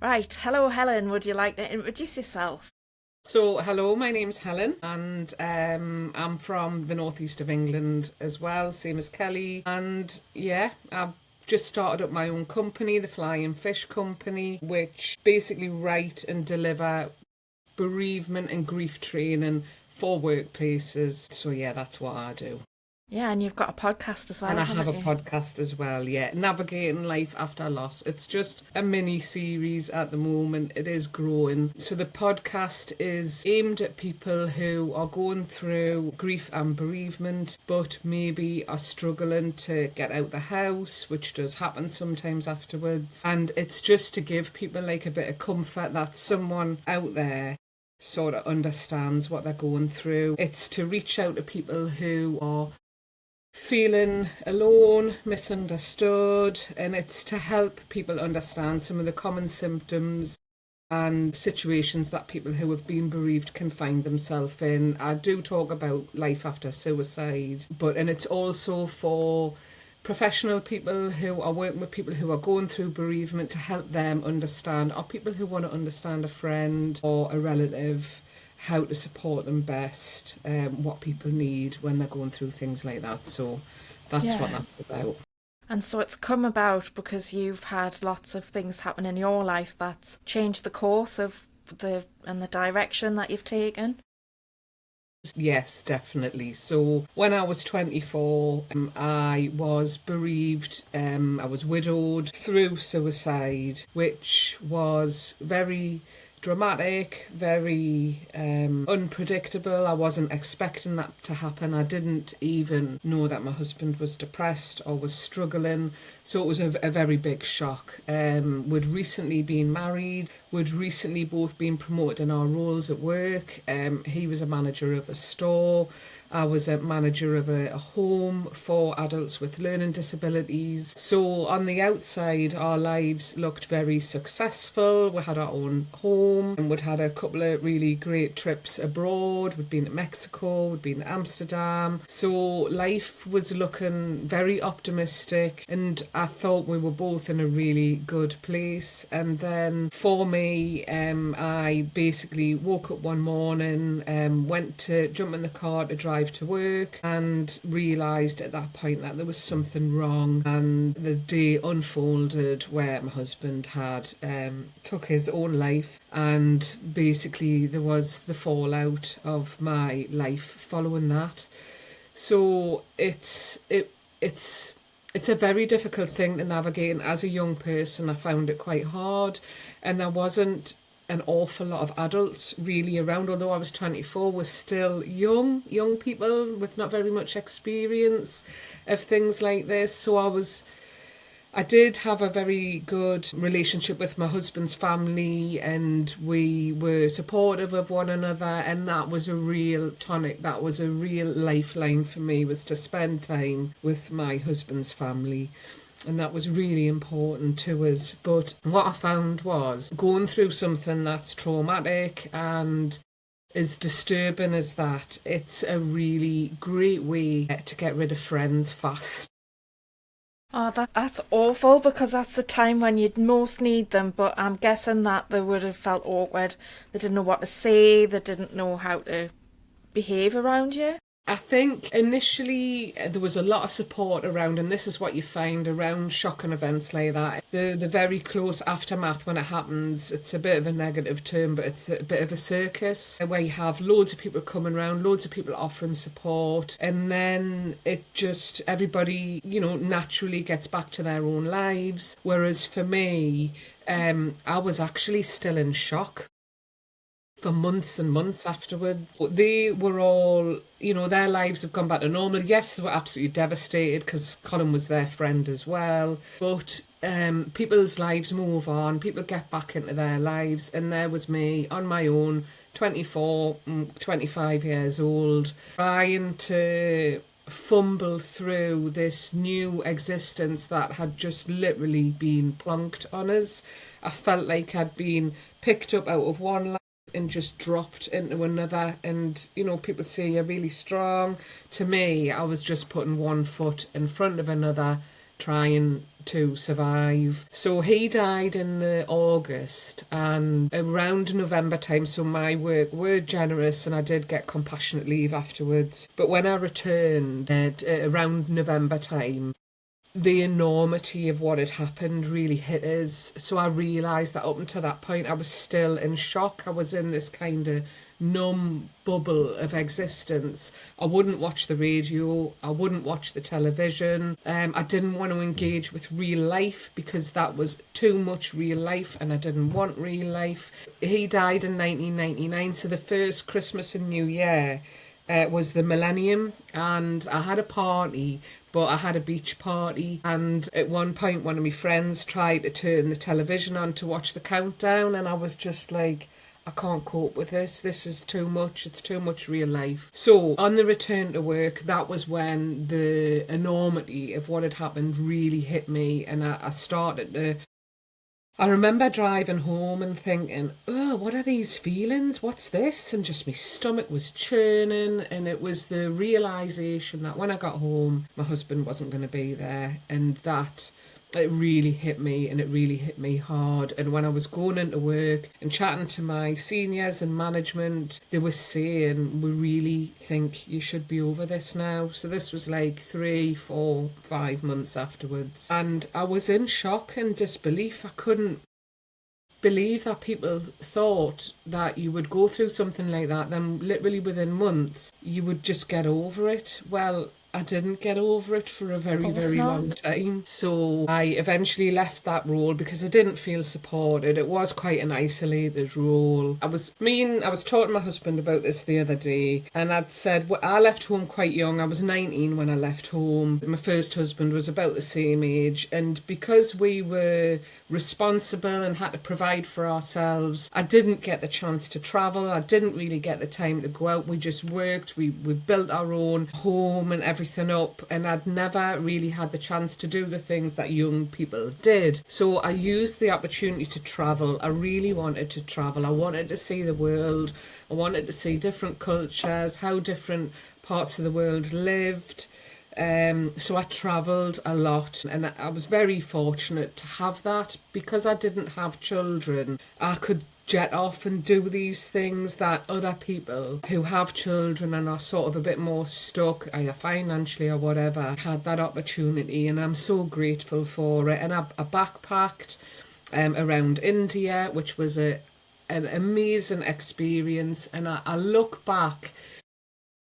Right, hello Helen, would you like to introduce yourself? So, hello, my name's Helen, and I'm from the northeast of England as well, same as Kelly. And yeah, I've just started up my own company, the Flying Fish Company, which basically write and deliver bereavement and grief training for workplaces. So, yeah, that's what I do. Yeah, and you've got a podcast as And well, I have haven't a you? podcast as well, yeah. Navigating Life After Loss. It's just a mini series at the moment. It is growing. So the podcast is aimed at people who are going through grief and bereavement, but maybe are struggling to get out the house, which does happen sometimes afterwards. And it's just to give people like a bit of comfort that someone out there sort of understands what they're going through. It's to reach out to people who are feeling alone, misunderstood, and it's to help people understand some of the common symptoms and situations that people who have been bereaved can find themselves in. I do talk about life after suicide, and it's also for professional people who are working with people who are going through bereavement to help them understand, or people who want to understand a friend or a relative, how to support them best, what people need when they're going through things like that. So that's what Yeah. that's about. And so it's come about because you've had lots of things happen in your life that's changed the course of the direction that you've taken. Yes, definitely. So when I was 24, I was bereaved. I was widowed through suicide, which was very dramatic, very unpredictable. I wasn't expecting that to happen. I didn't even know that my husband was depressed or was struggling. So it was a very big shock. We'd recently been married. We'd recently both been promoted in our roles at work. He was a manager of a store. I was a manager of a home for adults with learning disabilities. So on the outside, our lives looked very successful. We had our own home and we'd had a couple of really great trips abroad. We'd been to Mexico, we'd been to Amsterdam. So life was looking very optimistic and I thought we were both in a really good place. And then for me, I basically woke up one morning, went to jump in the car to drive to work and realised at that point that there was something wrong, and the day unfolded where my husband had took his own life, and basically there was the fallout of my life following that. So it's a very difficult thing to navigate, and as a young person I found it quite hard, and there wasn't an awful lot of adults really around. Although I was 24, was still young people with not very much experience of things like this. So I did have a very good relationship with my husband's family, and we were supportive of one another, and that was a real tonic. That was a real lifeline for me, was to spend time with my husband's family, and that was really important to us. But what I found was going through something that's traumatic and as disturbing as that, it's a really great way to get rid of friends fast. Oh, that's awful because that's the time when you'd most need them. But I'm guessing that they would have felt awkward. They didn't know what to say. They didn't know how to behave around you. I think initially there was a lot of support around, and this is what you find around shocking events like that. The very close aftermath when it happens, it's a bit of a negative term, but it's a bit of a circus where you have loads of people coming around, loads of people offering support, and then it just, everybody, naturally gets back to their own lives. Whereas for me, I was actually still in shock for months and months afterwards. They were all, their lives have gone back to normal. Yes, they were absolutely devastated because Colin was their friend as well. But people's lives move on, people get back into their lives. And there was me on my own, 24, 25 years old, trying to fumble through this new existence that had just literally been plonked on us. I felt like I'd been picked up out of one life and just dropped into another. And people say you're really strong. To me, I was just putting one foot in front of another, trying to survive. So he died in the August, and around November time, so my work were generous and I did get compassionate leave afterwards. But when I returned at around November time, the enormity of what had happened really hit us. So I realised that up until that point I was still in shock. I was in this kind of numb bubble of existence. I wouldn't watch the radio, I wouldn't watch the television. I didn't want to engage with real life because that was too much real life and I didn't want real life. He died in 1999, so the first Christmas and New Year was the millennium, and I had a party, but I had a beach party, and at one point one of my friends tried to turn the television on to watch the countdown, and I was just like, I can't cope with this. This is too much. It's too much real life. So on the return to work, that was when the enormity of what had happened really hit me, and I started to... I remember driving home and thinking, oh, what are these feelings? What's this? And just my stomach was churning, and it was the realisation that when I got home, my husband wasn't going to be there, and that it really hit me, and it really hit me hard. And when I was going into work and chatting to my seniors and management, they were saying, we really think you should be over this now. So this was like 3, 4, 5 months afterwards. And I was in shock and disbelief. I couldn't believe that people thought that you would go through something like that, then literally within months you would just get over it. Well, I didn't get over it for a very, very long time. So I eventually left that role because I didn't feel supported. It was quite an isolated role. I was talking to my husband about this the other day, and I'd said, well, I left home quite young. I was 19 when I left home. My first husband was about the same age, and because we were responsible and had to provide for ourselves, I didn't get the chance to travel. I didn't really get the time to go out. We just worked. We built our own home and everything up, and I'd never really had the chance to do the things that young people did. So I used the opportunity to travel. I really wanted to travel. I wanted to see the world. I wanted to see different cultures, how different parts of the world lived. So I travelled a lot, and I was very fortunate to have that. Because I didn't have children, I could jet off and do these things that other people who have children and are sort of a bit more stuck, either financially or whatever, had that opportunity, and I'm so grateful for it. And I backpacked around India, which was an amazing experience, and I look back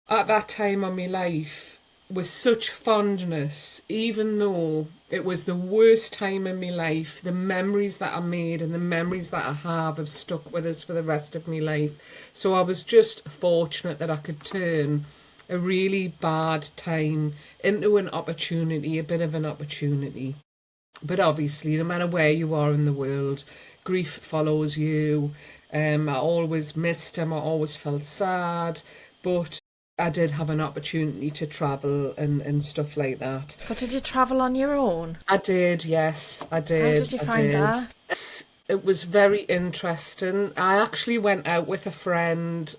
at that time of my life with such fondness. Even though it was the worst time in my life, the memories that I made and the memories that I have stuck with us for the rest of my life. So I was just fortunate that I could turn a really bad time into an opportunity, a bit of an opportunity. But obviously, no matter where you are in the world, grief follows you. I always missed him, I always felt sad, but I did have an opportunity to travel and stuff like that. So did you travel on your own? I did, yes, I did. How did you find that? It was very interesting. I actually went out with a friend.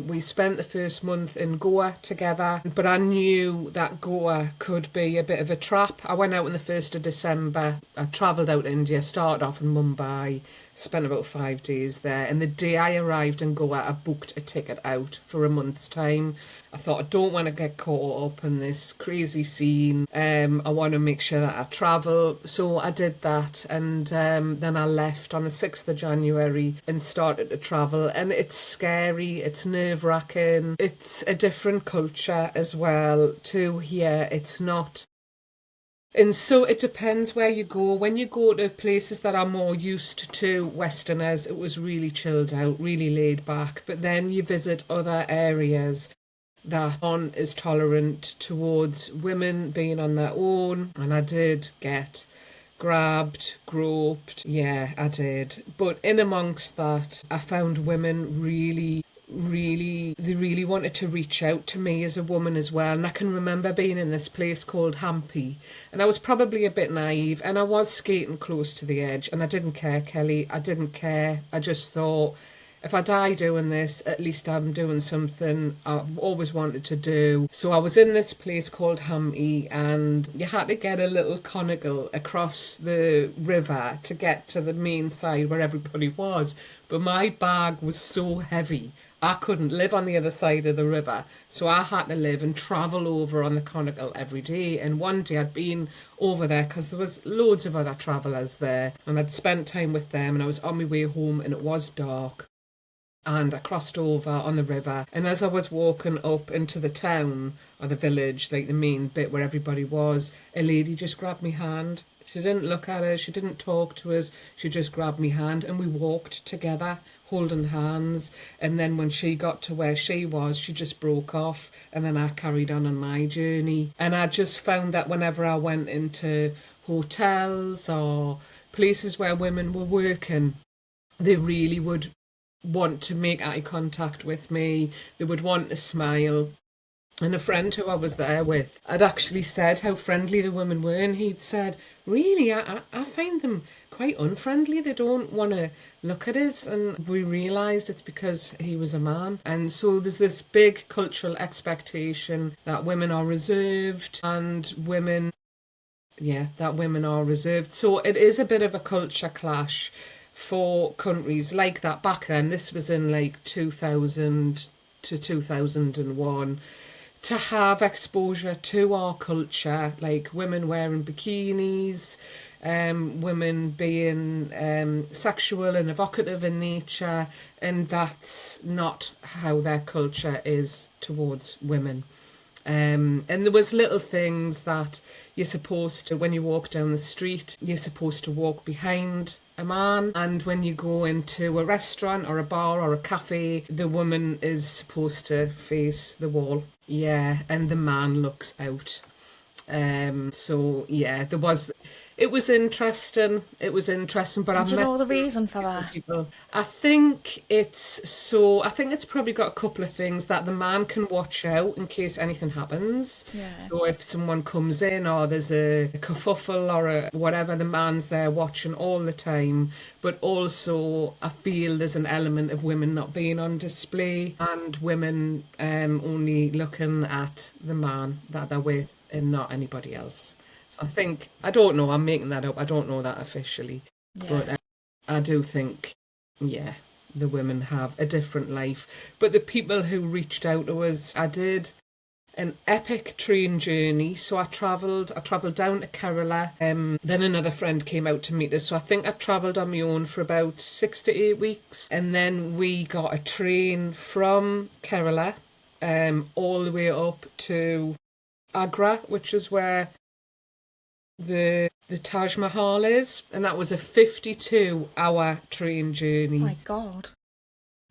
We spent the first month in Goa together, but I knew that Goa could be a bit of a trap. I went out on the 1st of December. I travelled out to India, started off in Mumbai, spent about 5 days there, and the day I arrived in Goa, I booked a ticket out for a month's time. I thought, I don't want to get caught up in this crazy scene. I want to make sure that I travel. So I did that, and then I left on the 6th of January and started to travel. And it's scary, it's nerve-wracking, it's a different culture as well to here. It's not. And so it depends where you go. When you go to places that are more used to Westerners, it was really chilled out, really laid back. But then you visit other areas that aren't as tolerant towards women being on their own. And I did get grabbed, groped. Yeah, I did. But in amongst that, I found women they really wanted to reach out to me as a woman as well. And I can remember being in this place called Hampi, and I was probably a bit naive, and I was skating close to the edge, and I didn't care, Kelly. I didn't care. I just thought, if I die doing this, at least I'm doing something I've always wanted to do. So I was in this place called Hampty, and you had to get a little conical across the river to get to the main side where everybody was. But my bag was so heavy, I couldn't live on the other side of the river, so I had to live and travel over on the conical every day. And one day I'd been over there because there was loads of other travellers there, and I'd spent time with them, and I was on my way home and it was dark, and I crossed over on the river. And as I was walking up into the town or the village, like the main bit where everybody was, a lady just grabbed me hand. She didn't look at us, she didn't talk to us, she just grabbed me hand, and we walked together holding hands. And then when she got to where she was, she just broke off, and then I carried on my journey. And I just found that whenever I went into hotels or places where women were working, they really would want to make eye contact with me, they would want to smile. And a friend who I was there with had actually said how friendly the women were, and he'd said, really, I find them quite unfriendly. They don't want to look at us. And we realised it's because he was a man. And so there's this big cultural expectation that women are reserved, and women are reserved. So it is a bit of a culture clash for countries like that back then. This was in like 2000 to 2001. To have exposure to our culture, like women wearing bikinis, women being sexual and evocative in nature, and that's not how their culture is towards women. And there was little things that you're supposed to, when you walk down the street, you're supposed to walk behind a man, and when you go into a restaurant or a bar or a cafe, the woman is supposed to face the wall. Yeah, and the man looks out. So yeah, it was interesting. It was interesting, but Do you know the reason for that? people. I think it's probably got a couple of things that the man can watch out in case anything happens. Yeah. So if someone comes in or there's a kerfuffle or a whatever, the man's there watching all the time. But also, I feel there's an element of women not being on display, and women only looking at the man that they're with and not anybody else. So I don't know, I'm making that up, I don't know that officially, but I do think, yeah, the women have a different life. But the people who reached out to us, I did an epic train journey. So I travelled down to Kerala, then another friend came out to meet us. So I think I travelled on my own for about 6 to 8 weeks, and then we got a train from Kerala all the way up to Agra, which is where the Taj Mahal is, and that was a 52-hour train journey. My God.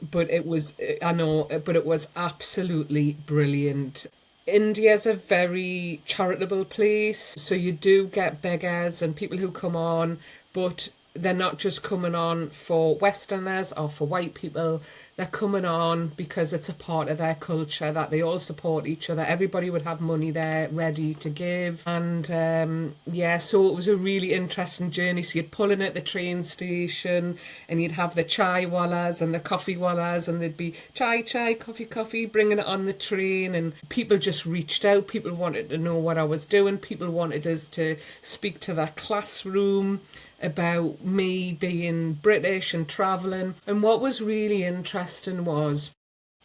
But it was, I know, but it was absolutely brilliant. India's a very charitable place, so you do get beggars and people who come on, but they're not just coming on for Westerners or for white people. They're coming on because it's a part of their culture that they all support each other. Everybody would have money there ready to give. And so it was a really interesting journey. So you'd pull in at the train station and you'd have the chai wallas and the coffee wallas, and they'd be chai, coffee, bringing it on the train. And people just reached out. People wanted to know what I was doing. People wanted us to speak to their classroom about me being British and travelling. And what was really interesting was,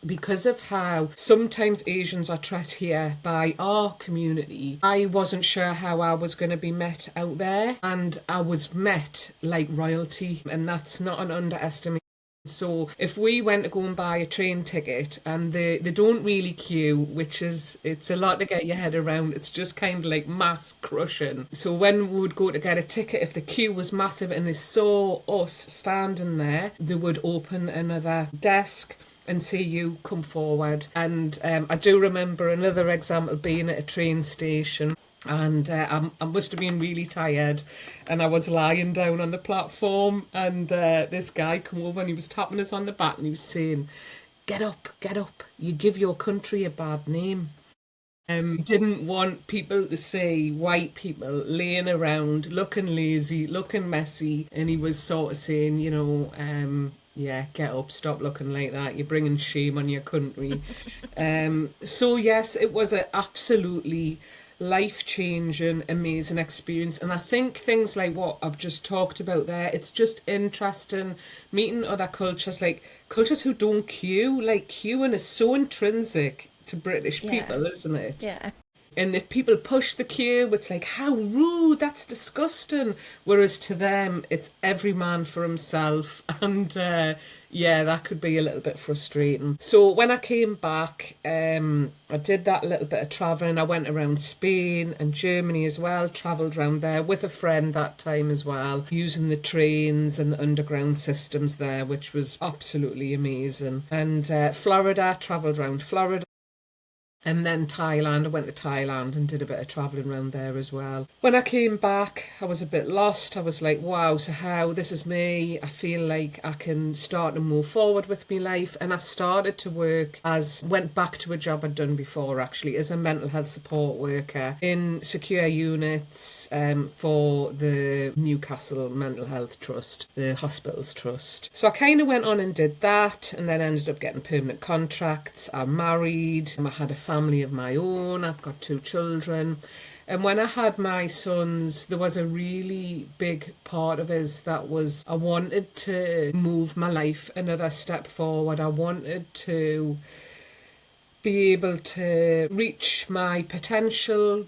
because of how sometimes Asians are treated here by our community, I wasn't sure how I was going to be met out there, and I was met like royalty, and that's not an underestimate. So if we went to go and buy a train ticket and they don't really queue, it's a lot to get your head around, it's just kind of like mass crushing. So when we would go to get a ticket, if the queue was massive and they saw us standing there, they would open another desk and say, you come forward. And I do remember another example being at a train station, and I must have been really tired, and I was lying down on the platform, and this guy come over and he was tapping us on the back and he was saying, get up, you give your country a bad name. Didn't want people to see white people laying around looking lazy, looking messy, and he was sort of saying, yeah, get up, stop looking like that. You're bringing shame on your country. So yes, it was an absolutely life-changing, amazing experience. And I think things like what I've just talked about there, it's just interesting meeting other cultures, like cultures who don't queue. Like queuing is so intrinsic to British Yeah. people, isn't it? Yeah. And if people push the queue, it's like, how rude, that's disgusting. Whereas to them, it's every man for himself. And yeah, that could be a little bit frustrating. So when I came back, I did that little bit of travelling. I went around Spain and Germany as well, travelled around there with a friend that time as well, using the trains and the underground systems there, which was absolutely amazing. And Florida, travelled around Florida. And then Thailand, I went to Thailand and did a bit of travelling around there as well. When I came back, I was a bit lost. I was like, wow, so how? This is me. I feel like I can start to move forward with my life. And I started to went back to a job I'd done before actually, as a mental health support worker in secure units for the Newcastle Mental Health Trust, the Hospitals Trust. So I kind of went on and did that and then ended up getting permanent contracts. I'm married. I had a family of my own. I've got 2 children. And when I had my sons, there was a really big part of us that was I wanted to move my life another step forward. I wanted to be able to reach my potential,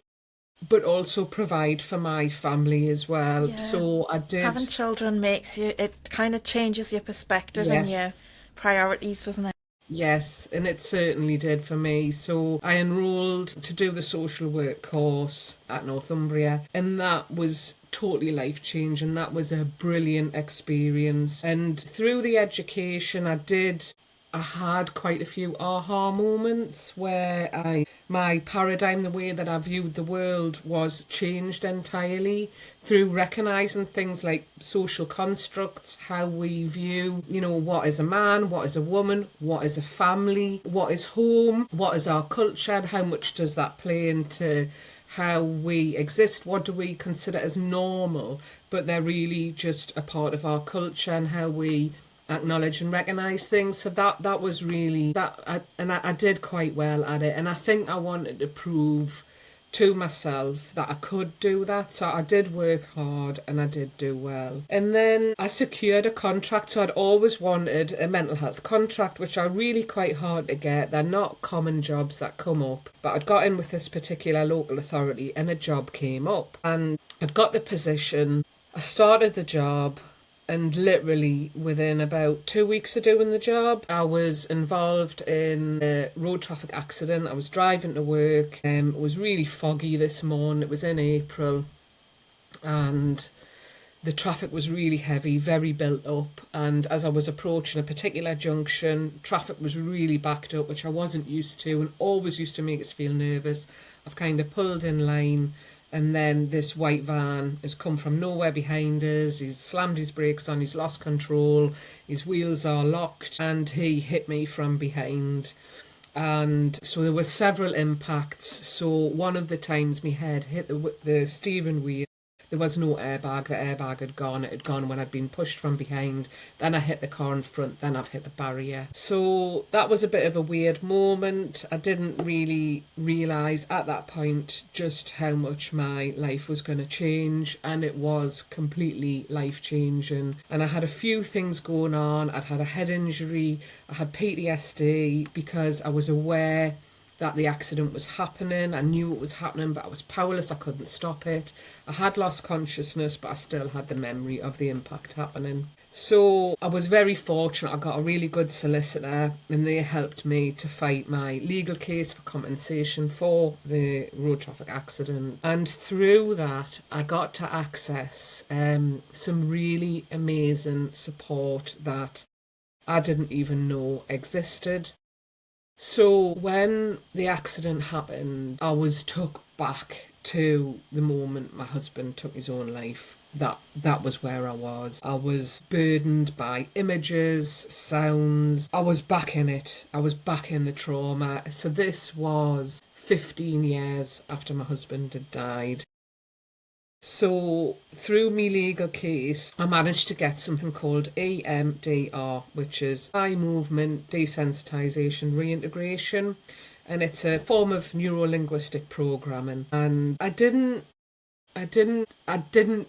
but also provide for my family as well. Yeah. So I Having did, children makes you, it kind of changes your perspective and your yes. priorities, doesn't it? Yes, and it certainly did for me. So I enrolled to do the social work course at Northumbria, and that was totally life changing. That was a brilliant experience. And through the education, I had quite a few aha moments where my paradigm, the way that I viewed the world, was changed entirely through recognizing things like social constructs, how we view, what is a man, what is a woman, what is a family, what is home, what is our culture, and how much does that play into how we exist, what do we consider as normal, but they're really just a part of our culture and how we acknowledge and recognize things. So that was really I did quite well at it, and I think I wanted to prove to myself that I could do that. So I did work hard and I did do well. And then I secured a contract. So I'd always wanted a mental health contract, which are really quite hard to get. They're not common jobs that come up. But I'd got in with this particular local authority and a job came up. And I'd got the position. I started the job. And literally within about 2 weeks of doing the job, I was involved in a road traffic accident. I was driving to work. It was really foggy this morning. It was in April. And the traffic was really heavy, very built up. And as I was approaching a particular junction, traffic was really backed up, which I wasn't used to and always used to make us feel nervous. I've kind of pulled in line. And then this white van has come from nowhere behind us. He's slammed his brakes on, he's lost control, his wheels are locked, and he hit me from behind. And so there were several impacts. So one of the times my head hit the steering wheel. There was no airbag. The airbag had gone. It had gone when I'd been pushed from behind. Then I hit the car in front. Then I've hit a barrier. So that was a bit of a weird moment. I didn't really realise at that point just how much my life was going to change. And it was completely life-changing. And I had a few things going on. I'd had a head injury. I had PTSD because I was aware that the accident was happening. I knew it was happening, but I was powerless. I couldn't stop it. I had lost consciousness, but I still had the memory of the impact happening. So I was very fortunate. I got a really good solicitor and they helped me to fight my legal case for compensation for the road traffic accident. And through that, I got to access some really amazing support that I didn't even know existed. So when the accident happened, I was took back to the moment my husband took his own life. That was where I was. I was burdened by images, sounds. I was back in it. I was back in the trauma. So this was 15 years after my husband had died. So through my legal case, I managed to get something called EMDR, which is eye movement desensitization reintegration, and it's a form of neuro-linguistic programming. And I didn't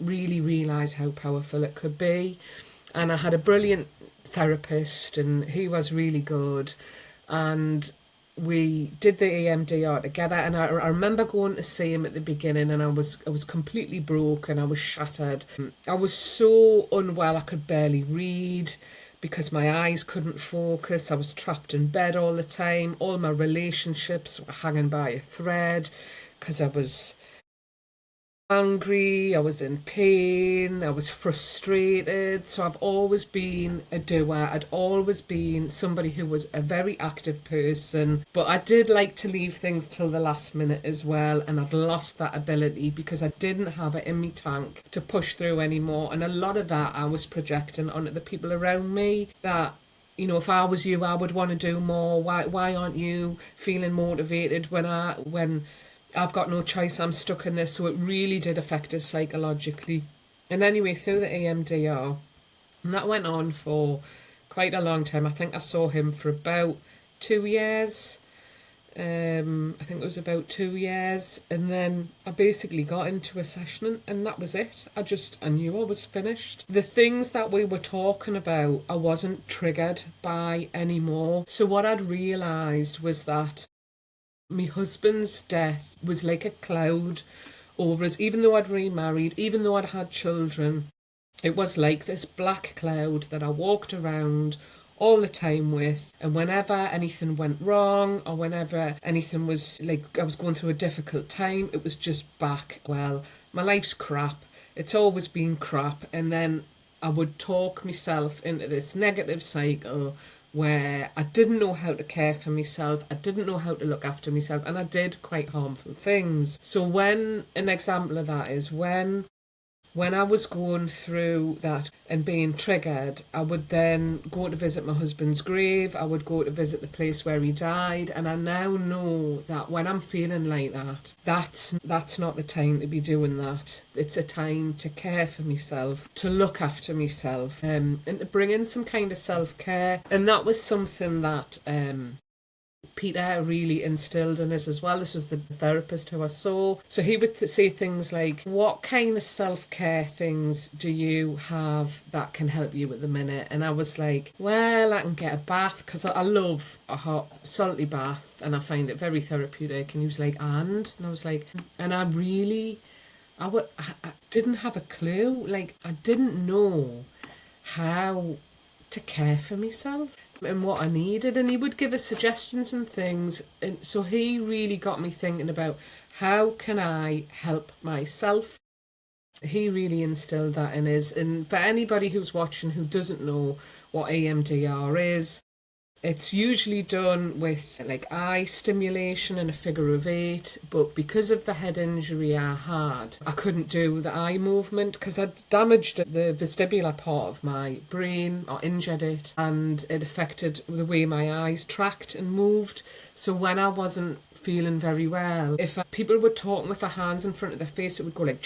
really realize how powerful it could be. And I had a brilliant therapist, and he was really good. And we did the EMDR together, and I remember going to see him at the beginning, and I was completely broken. I was shattered. I was so unwell I could barely read because my eyes couldn't focus. I was trapped in bed all the time. All my relationships were hanging by a thread because I was angry, I was in pain, I was frustrated. So I've always been a doer. I'd always been somebody who was a very active person, but I did like to leave things till the last minute as well, and I'd lost that ability because I didn't have it in me tank to push through anymore. And a lot of that I was projecting onto the people around me, that if I was you, I would want to do more. Why aren't you feeling motivated when I've got no choice, I'm stuck in this? So it really did affect us psychologically. And anyway, through the EMDR, and that went on for quite a long time. I think I saw him for about 2 years. I think it was about 2 years. And then I basically got into a session, and that was it. I knew I was finished. The things that we were talking about, I wasn't triggered by anymore. So what I'd realised was that my husband's death was like a cloud over us. Even though I'd remarried, even though I'd had children, it was like this black cloud that I walked around all the time with. And whenever anything went wrong, or whenever anything was like I was going through a difficult time, it was just back. Well, my life's crap. It's always been crap. And then I would talk myself into this negative cycle where I didn't know how to care for myself, I didn't know how to look after myself, and I did quite harmful things. So when an example of that is when I was going through that and being triggered, I would then go to visit my husband's grave, I would go to visit the place where he died, and I now know that when I'm feeling like that, that's not the time to be doing that. It's a time to care for myself, to look after myself, and to bring in some kind of self-care. And that was something that Peter really instilled in us as well. This was the therapist who I saw. So he would say things like, what kind of self-care things do you have that can help you at the minute? And I was like, well, I can get a bath, because I love a hot, salty bath, and I find it very therapeutic. And he was like, and I was like, and I didn't have a clue. Like, I didn't know how to care for myself and what I needed, and he would give us suggestions and things. And so he really got me thinking about, how can I help myself? He really instilled that in us. And for anybody who's watching who doesn't know what EMDR is, it's usually done with like eye stimulation and a figure of 8, but because of the head injury I had, I couldn't do the eye movement because I'd damaged the vestibular part of my brain, or injured it, and it affected the way my eyes tracked and moved. So when I wasn't feeling very well, if people were talking with their hands in front of their face, it would go like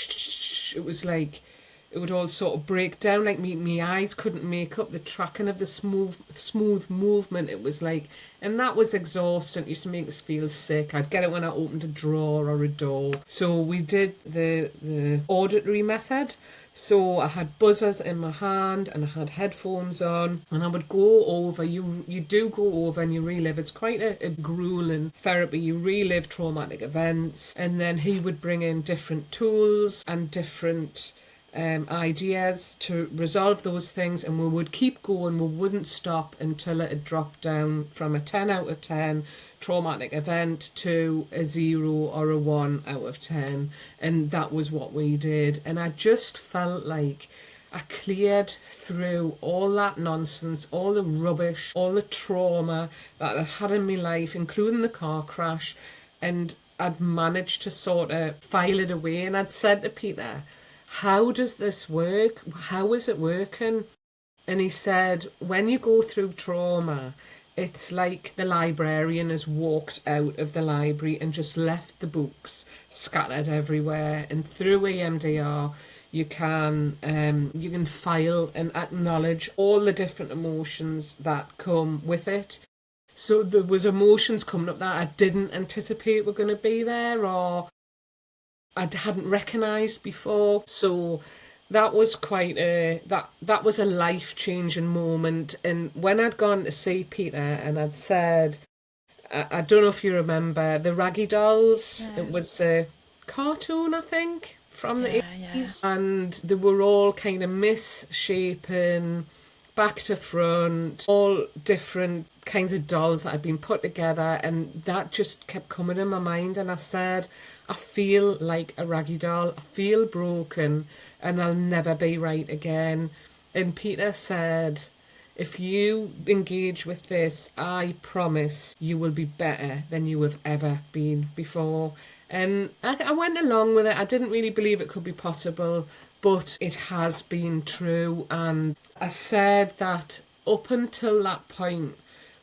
it was like it would all sort of break down. Like me eyes couldn't make up the tracking of the smooth movement. It was like, and that was exhausting. It used to make us feel sick. I'd get it when I opened a drawer or a door. So we did the auditory method. So I had buzzers in my hand and I had headphones on, and I would go over, you do go over and you relive. It's quite a grueling therapy. You relive traumatic events, and then he would bring in different tools and different ideas to resolve those things, and we would keep going. We wouldn't stop until it had dropped down from a 10 out of 10 traumatic event to a 0 or a 1 out of 10, and that was what we did. And I just felt like I cleared through all that nonsense, all the rubbish, all the trauma that I had in my life, including the car crash, and I'd managed to sort of file it away. And I'd said to Peter, how does this work? How is it working? And he said, when you go through trauma, It's like the librarian has walked out of the library and just left the books scattered everywhere. And through EMDR, you can file and acknowledge all the different emotions that come with it. So there was emotions coming up that I didn't anticipate were going to be there, or I hadn't recognised before. So that was that was a life-changing moment. And when I'd gone to see Peter and I'd said, I don't know if you remember the Raggy Dolls. Yeah. It was a cartoon, I think, from the Yeah, 80s, and they were all kind of misshapen, back to front, all different kinds of dolls that had been put together, and that just kept coming in my mind. And I said, I feel like a raggy doll, I feel broken, and I'll never be right again. And Peter said, if you engage with this, I promise you will be better than you have ever been before. And I went along with it. I didn't really believe it could be possible, but it has been true. And I said that up until that point,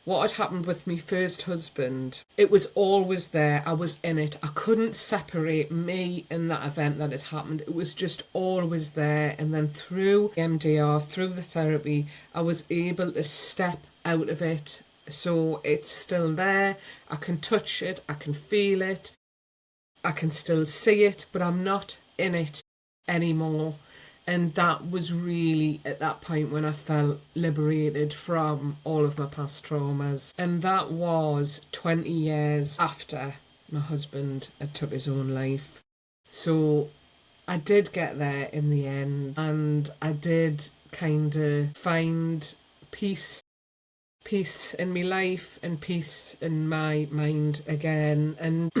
what had happened with my first husband, it was always there. I was in it. I couldn't separate me in that event that had happened. It was just always there. And then through MDR, through the therapy, I was able to step out of it. So it's still there. I can touch it. I can feel it. I can still see it, but I'm not in it anymore. And that was really at that point when I felt liberated from all of my past traumas. And that was 20 years after my husband had took his own life. So I did get there in the end, and I did kind of find peace in my life and peace in my mind again. And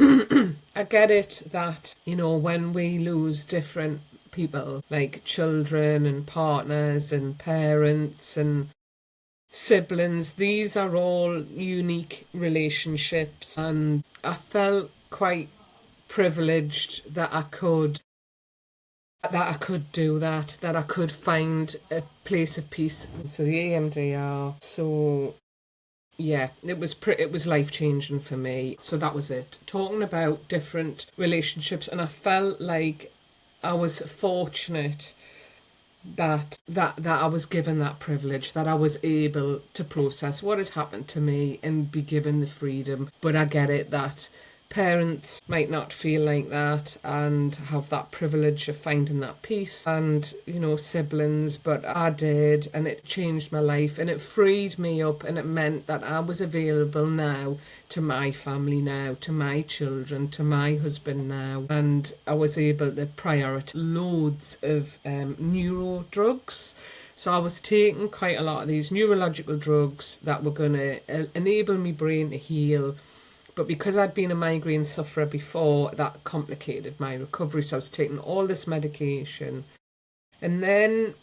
I get it that, when we lose different people, like children and partners and parents and siblings, these are all unique relationships, and I felt quite privileged that I could do that I could find a place of peace. So the EMDR, so yeah, it was life-changing for me. So that was it, talking about different relationships. And I felt like I was fortunate that I was given that privilege, that I was able to process what had happened to me and be given the freedom. But I get it that parents might not feel like that and have that privilege of finding that peace, and siblings, but I did, and it changed my life, and it freed me up, and it meant that I was available now to my family, now to my children, to my husband now, and I was able to prioritize loads of neuro drugs. So I was taking quite a lot of these neurological drugs that were going to enable my brain to heal. But because I'd been a migraine sufferer before, that complicated my recovery. So I was taking all this medication. And then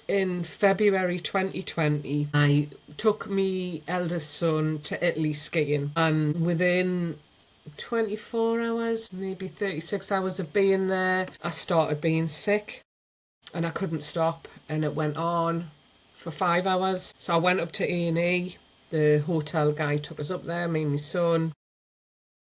in February 2020, I took my eldest son to Italy skiing. And within 24 hours, maybe 36 hours of being there, I started being sick. And I couldn't stop. And it went on for 5 hours. So I went up to A&E. The hotel guy took us up there, me and my son.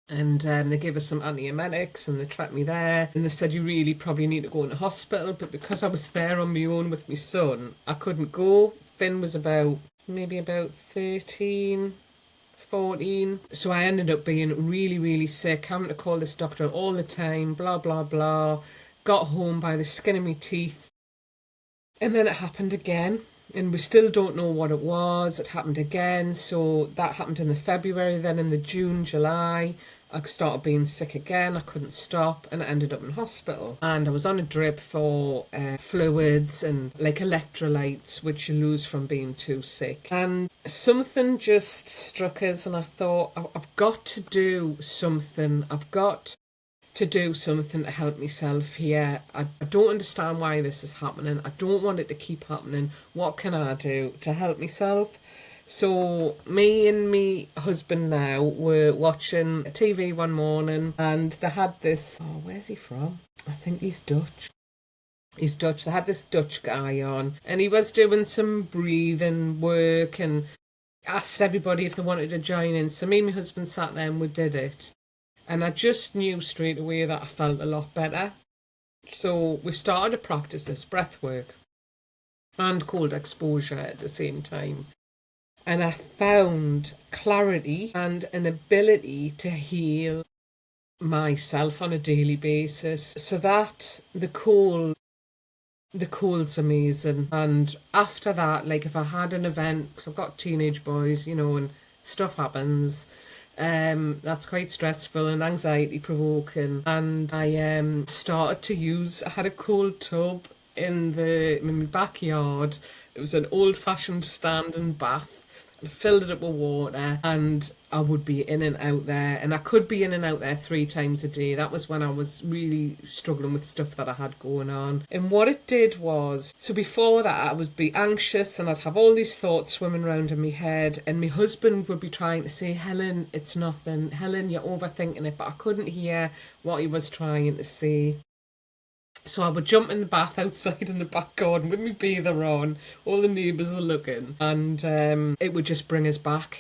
And they gave us some antiemetics and they tracked me there, and they said you really probably need to go into hospital. But because I was there on my own with my son, I couldn't go. Finn was about 13, 14. So I ended up being really, really sick, having to call this doctor all the time, blah, blah, blah. Got home by the skin of my teeth. And then it happened again. And we still don't know what it was. It happened again. So that happened in the February. Then in the June, July, I started being sick again. I couldn't stop, and I ended up in hospital. And I was on a drip for fluids and like electrolytes, which you lose from being too sick. And something just struck us, and I thought, I've got to do something. I've got to do something to help myself here. I don't understand why this is happening. I don't want it to keep happening. What can I do to help myself? So me and me husband now were watching TV one morning, and they had this, where's he from? I think he's Dutch. He's Dutch. They had this Dutch guy on, and he was doing some breathing work, and asked everybody if they wanted to join in. So me and my husband sat there and we did it. And I just knew straight away that I felt a lot better. So we started to practice this breath work and cold exposure at the same time. And I found clarity and an ability to heal myself on a daily basis. So that the cold's amazing. And after that, like if I had an event, because I've got teenage boys, and stuff happens, that's quite stressful and anxiety provoking. And I started to I had a cold tub in my backyard. It was an old fashioned standing bath. I filled it up with water and I would be in and out there, and I could be in and out there 3 times a day. That was when I was really struggling with stuff that I had going on. And what it did was, so before that I would be anxious and I'd have all these thoughts swimming around in my head, and my husband would be trying to say, Helen, it's nothing, Helen, you're overthinking it, but I couldn't hear what he was trying to say. So I would jump in the bath outside in the back garden with my bather on. All the neighbours are looking, and it would just bring us back.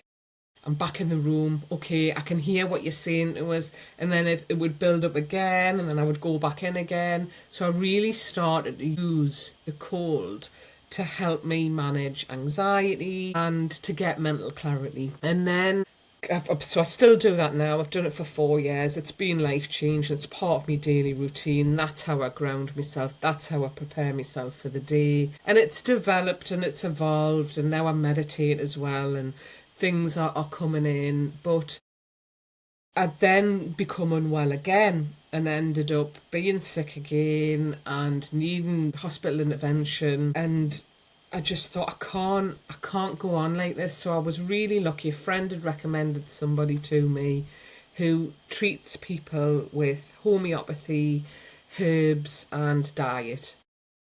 I'm back in the room. Okay, I can hear what you're saying to us, and then it would build up again, and then I would go back in again. So I really started to use the cold to help me manage anxiety and to get mental clarity. And then so I still do that now. I've done it for 4 years. It's been life-changing. It's part of my daily routine. That's how I ground myself. That's how I prepare myself for the day. And it's developed and it's evolved, and now I meditate as well, and things are coming in. But I then become unwell again and ended up being sick again and needing hospital intervention. And I just thought, I can't go on like this. So I was really lucky. A friend had recommended somebody to me who treats people with homeopathy, herbs and diet.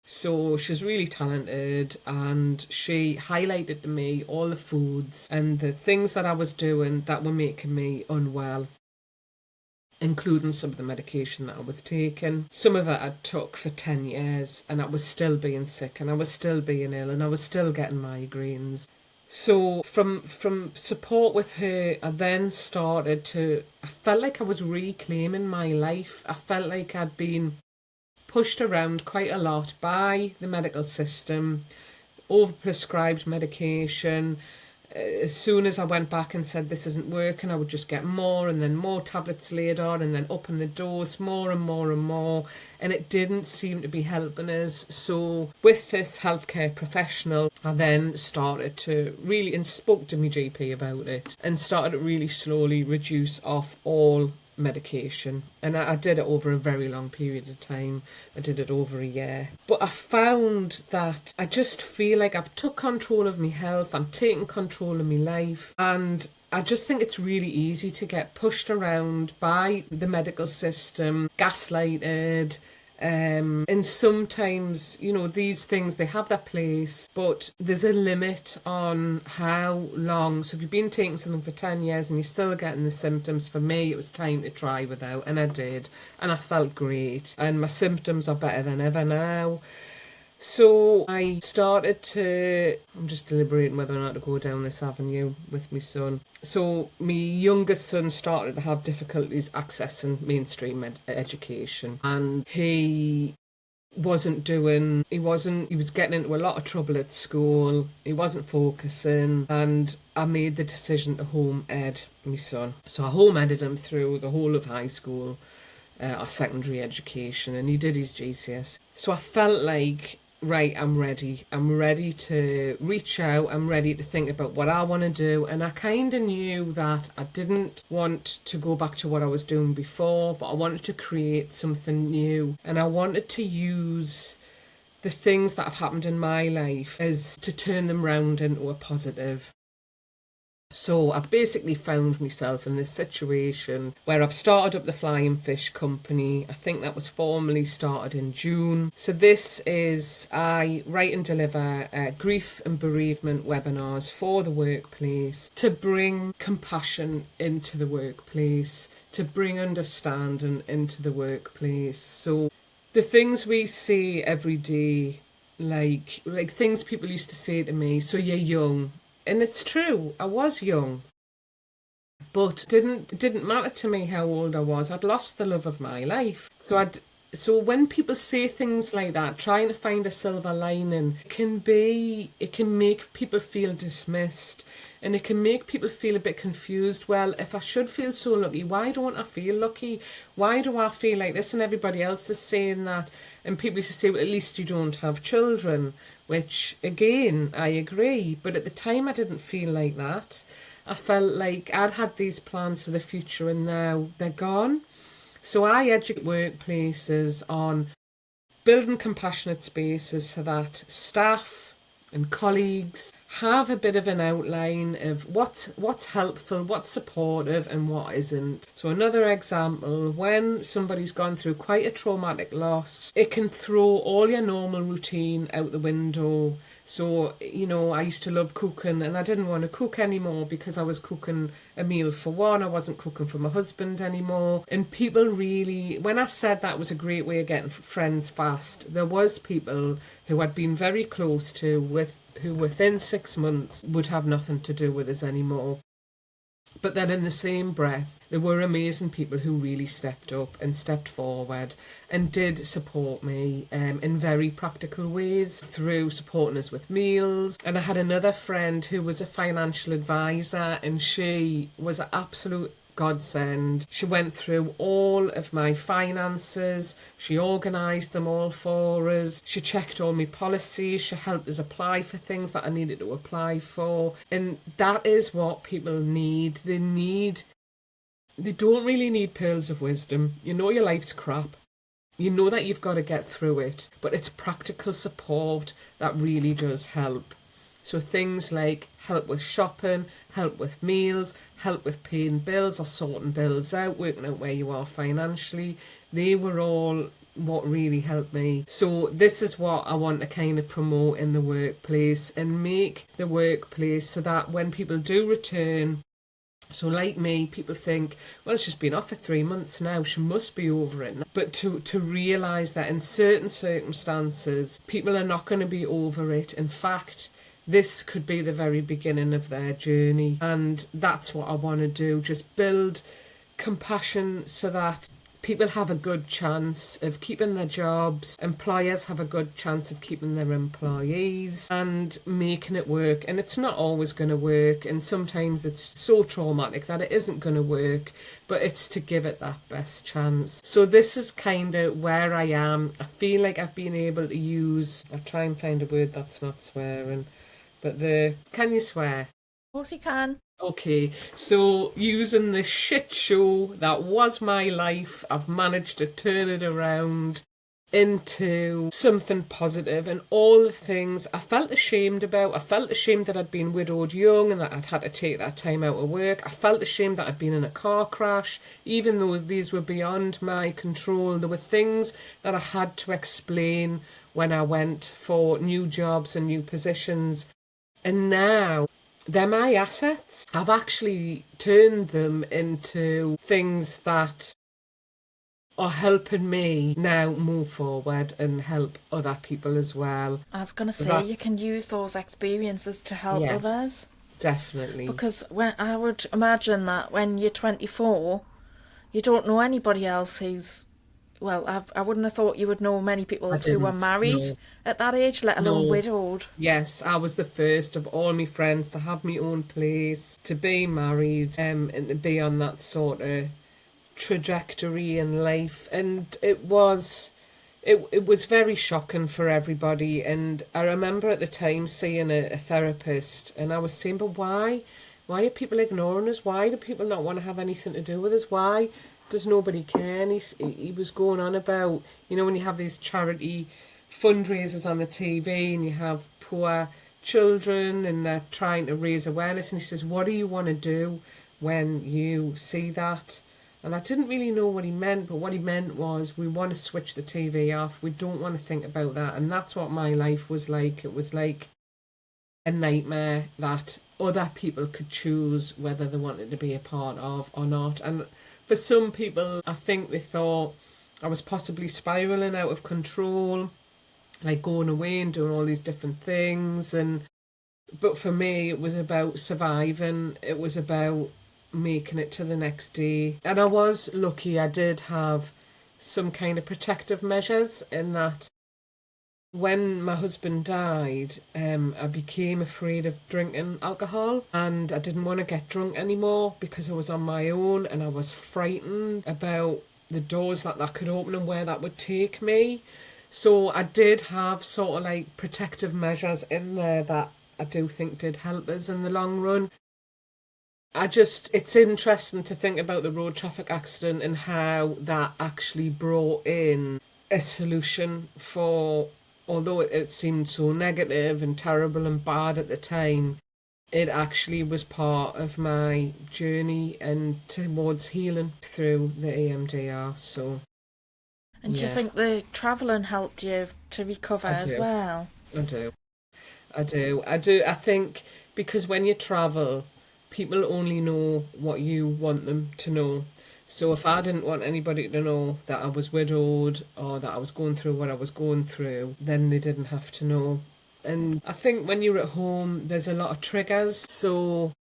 So she's really talented, and she highlighted to me all the foods and the things that I was doing that were making me unwell, including some of the medication that I was taking. Some of it I took for 10 years and I was still being sick and I was still being ill and I was still getting migraines. So from support with her, I then I felt like I was reclaiming my life. I felt like I'd been pushed around quite a lot by the medical system, overprescribed medication. As soon as I went back and said this isn't working, I would just get more and then more tablets laid on, and then up in the dose more and more and more, and it didn't seem to be helping us. So with this healthcare professional, I then started to really, and spoke to my GP about it, and started to really slowly reduce off all medication. And I did it over a very long period of time. I did it over a year. But I found that I just feel like I've took control of my health. I'm taking control of my life. And I just think it's really easy to get pushed around by the medical system, gaslighted. And sometimes, these things, they have their place, but there's a limit on how long. So if you've been taking something for 10 years and you're still getting the symptoms, for me, it was time to try without, and I did, and I felt great, and my symptoms are better than ever now. So I started I'm just deliberating whether or not to go down this avenue with my son. So my youngest son started to have difficulties accessing mainstream education, and he was getting into a lot of trouble at school. He wasn't focusing, and I made the decision to home ed my son. So I home edited him through the whole of high school, our secondary education, and he did his GCS. So I felt like, right, I'm ready to reach out. I'm ready to think about what I want to do. And I kind of knew that I didn't want to go back to what I was doing before, but I wanted to create something new. And I wanted to use the things that have happened in my life as to turn them round into a positive. So I've basically found myself in this situation where I've started up the Flying Fish company. I think that was formally started in June. So I write and deliver grief and bereavement webinars for the workplace to bring compassion into the workplace, to bring understanding into the workplace. So the things we see every day, like things people used to say to me, so you're young, And it's true, I was young, but didn't matter to me how old I was. I'd lost the love of my life. So when people say things like that, trying to find a silver lining, it can make people feel dismissed, and it can make people feel a bit confused. Well, if I should feel so lucky, why don't I feel lucky? Why do I feel like this and everybody else is saying that? And people used to say, well, at least you don't have children, which again, I agree. But at the time, I didn't feel like that. I felt like I'd had these plans for the future and now they're gone. So I educate workplaces on building compassionate spaces so that staff and colleagues have a bit of an outline of what's helpful, what's supportive and what isn't. So another example, when somebody's gone through quite a traumatic loss, it can throw all your normal routine out the window. So, I used to love cooking and I didn't want to cook anymore because I was cooking a meal for one. I wasn't cooking for my husband anymore. And people really, when I said that was a great way of getting friends fast, there was people who I'd been very close to who within 6 months would have nothing to do with us anymore. But then in the same breath, there were amazing people who really stepped up and stepped forward and did support me in very practical ways through supporting us with meals. And I had another friend who was a financial advisor, and she was an absolute godsend. She went through all of my finances, she organised them all for us, she checked all my policies, she helped us apply for things that I needed to apply for. And that is what people need. They don't really need pearls of wisdom. You know your life's crap. You know that you've got to get through it, but it's practical support that really does help. So things like help with shopping, help with meals, help with paying bills or sorting bills out, working out where you are financially, they were all what really helped me. So this is what I want to kind of promote in the workplace and make the workplace so that when people do return, so like me, people think, well, she's been off for 3 months now, she must be over it now. But to realise that in certain circumstances, people are not going to be over it. In fact, this could be the very beginning of their journey. And that's what I want to do, just build compassion so that people have a good chance of keeping their jobs, employers have a good chance of keeping their employees and making it work. And it's not always going to work, and sometimes it's so traumatic that it isn't going to work, but it's to give it that best chance. So this is kind of where I am. I feel like I've been able to use, I'll try and find a word that's not swearing, but can you swear? Of course you can. Okay, so using the shit show that was my life, I've managed to turn it around into something positive, and all the things I felt ashamed about. I felt ashamed that I'd been widowed young and that I'd had to take that time out of work. I felt ashamed that I'd been in a car crash, even though these were beyond my control. There were things that I had to explain when I went for new jobs and new positions. And now they're my assets. I've actually turned them into things that are helping me now move forward and help other people as well. I was going to say, you can use those experiences to help others. Definitely. Because when I would imagine that when you're 24, you don't know anybody else who's, well, I wouldn't have thought you would know many people who were married at that age, let alone widowed. Yes, I was the first of all my friends to have my own place, to be married, and to be on that sort of trajectory in life. And it was very shocking for everybody. And I remember at the time seeing a therapist, and I was saying, but why are people ignoring us? Why do people not want to have anything to do with us? Why does nobody care? And he was going on about, when you have these charity fundraisers on the TV and you have poor children and they're trying to raise awareness, and he says, what do you want to do when you see that? And I didn't really know what he meant, but what he meant was, we want to switch the TV off. We don't want to think about that. And that's what my life was like. It was like a nightmare that other people could choose whether they wanted to be a part of or not. And for some people, I think they thought I was possibly spiralling out of control, like going away and doing all these different things. And But for me, it was about surviving. It was about making it to the next day. And I was lucky, I did have some kind of protective measures in that when my husband died, I became afraid of drinking alcohol and I didn't want to get drunk anymore because I was on my own and I was frightened about the doors that could open and where that would take me. So I did have sort of like protective measures in there that I do think did help us in the long run. It's interesting to think about the road traffic accident and how that actually brought in a solution for, although it seemed so negative and terrible and bad at the time, it actually was part of my journey and towards healing through the EMDR. So, And do you yeah, think the travelling helped you to recover I as do. well? I do. I do. I do. I think because when you travel, people only know what you want them to know. So if I didn't want anybody to know that I was widowed or that I was going through what I was going through, then they didn't have to know. And I think when you're at home, there's a lot of triggers. So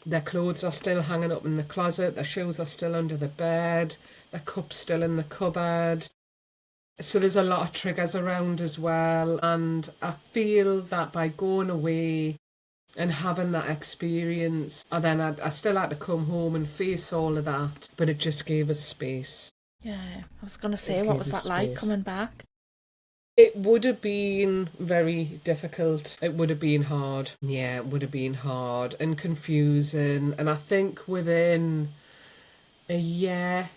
their clothes are still hanging up in the closet, their shoes are still under the bed, their cup's still in the cupboard. So there's a lot of triggers around as well. And I feel that by going away and having that experience, and then I still had to come home and face all of that, but it just gave us space. Yeah, I was going to It say, what gave was us that like space. coming back? It would have been very difficult. It would have been hard. Yeah, it would have been hard and confusing. And I think within a year,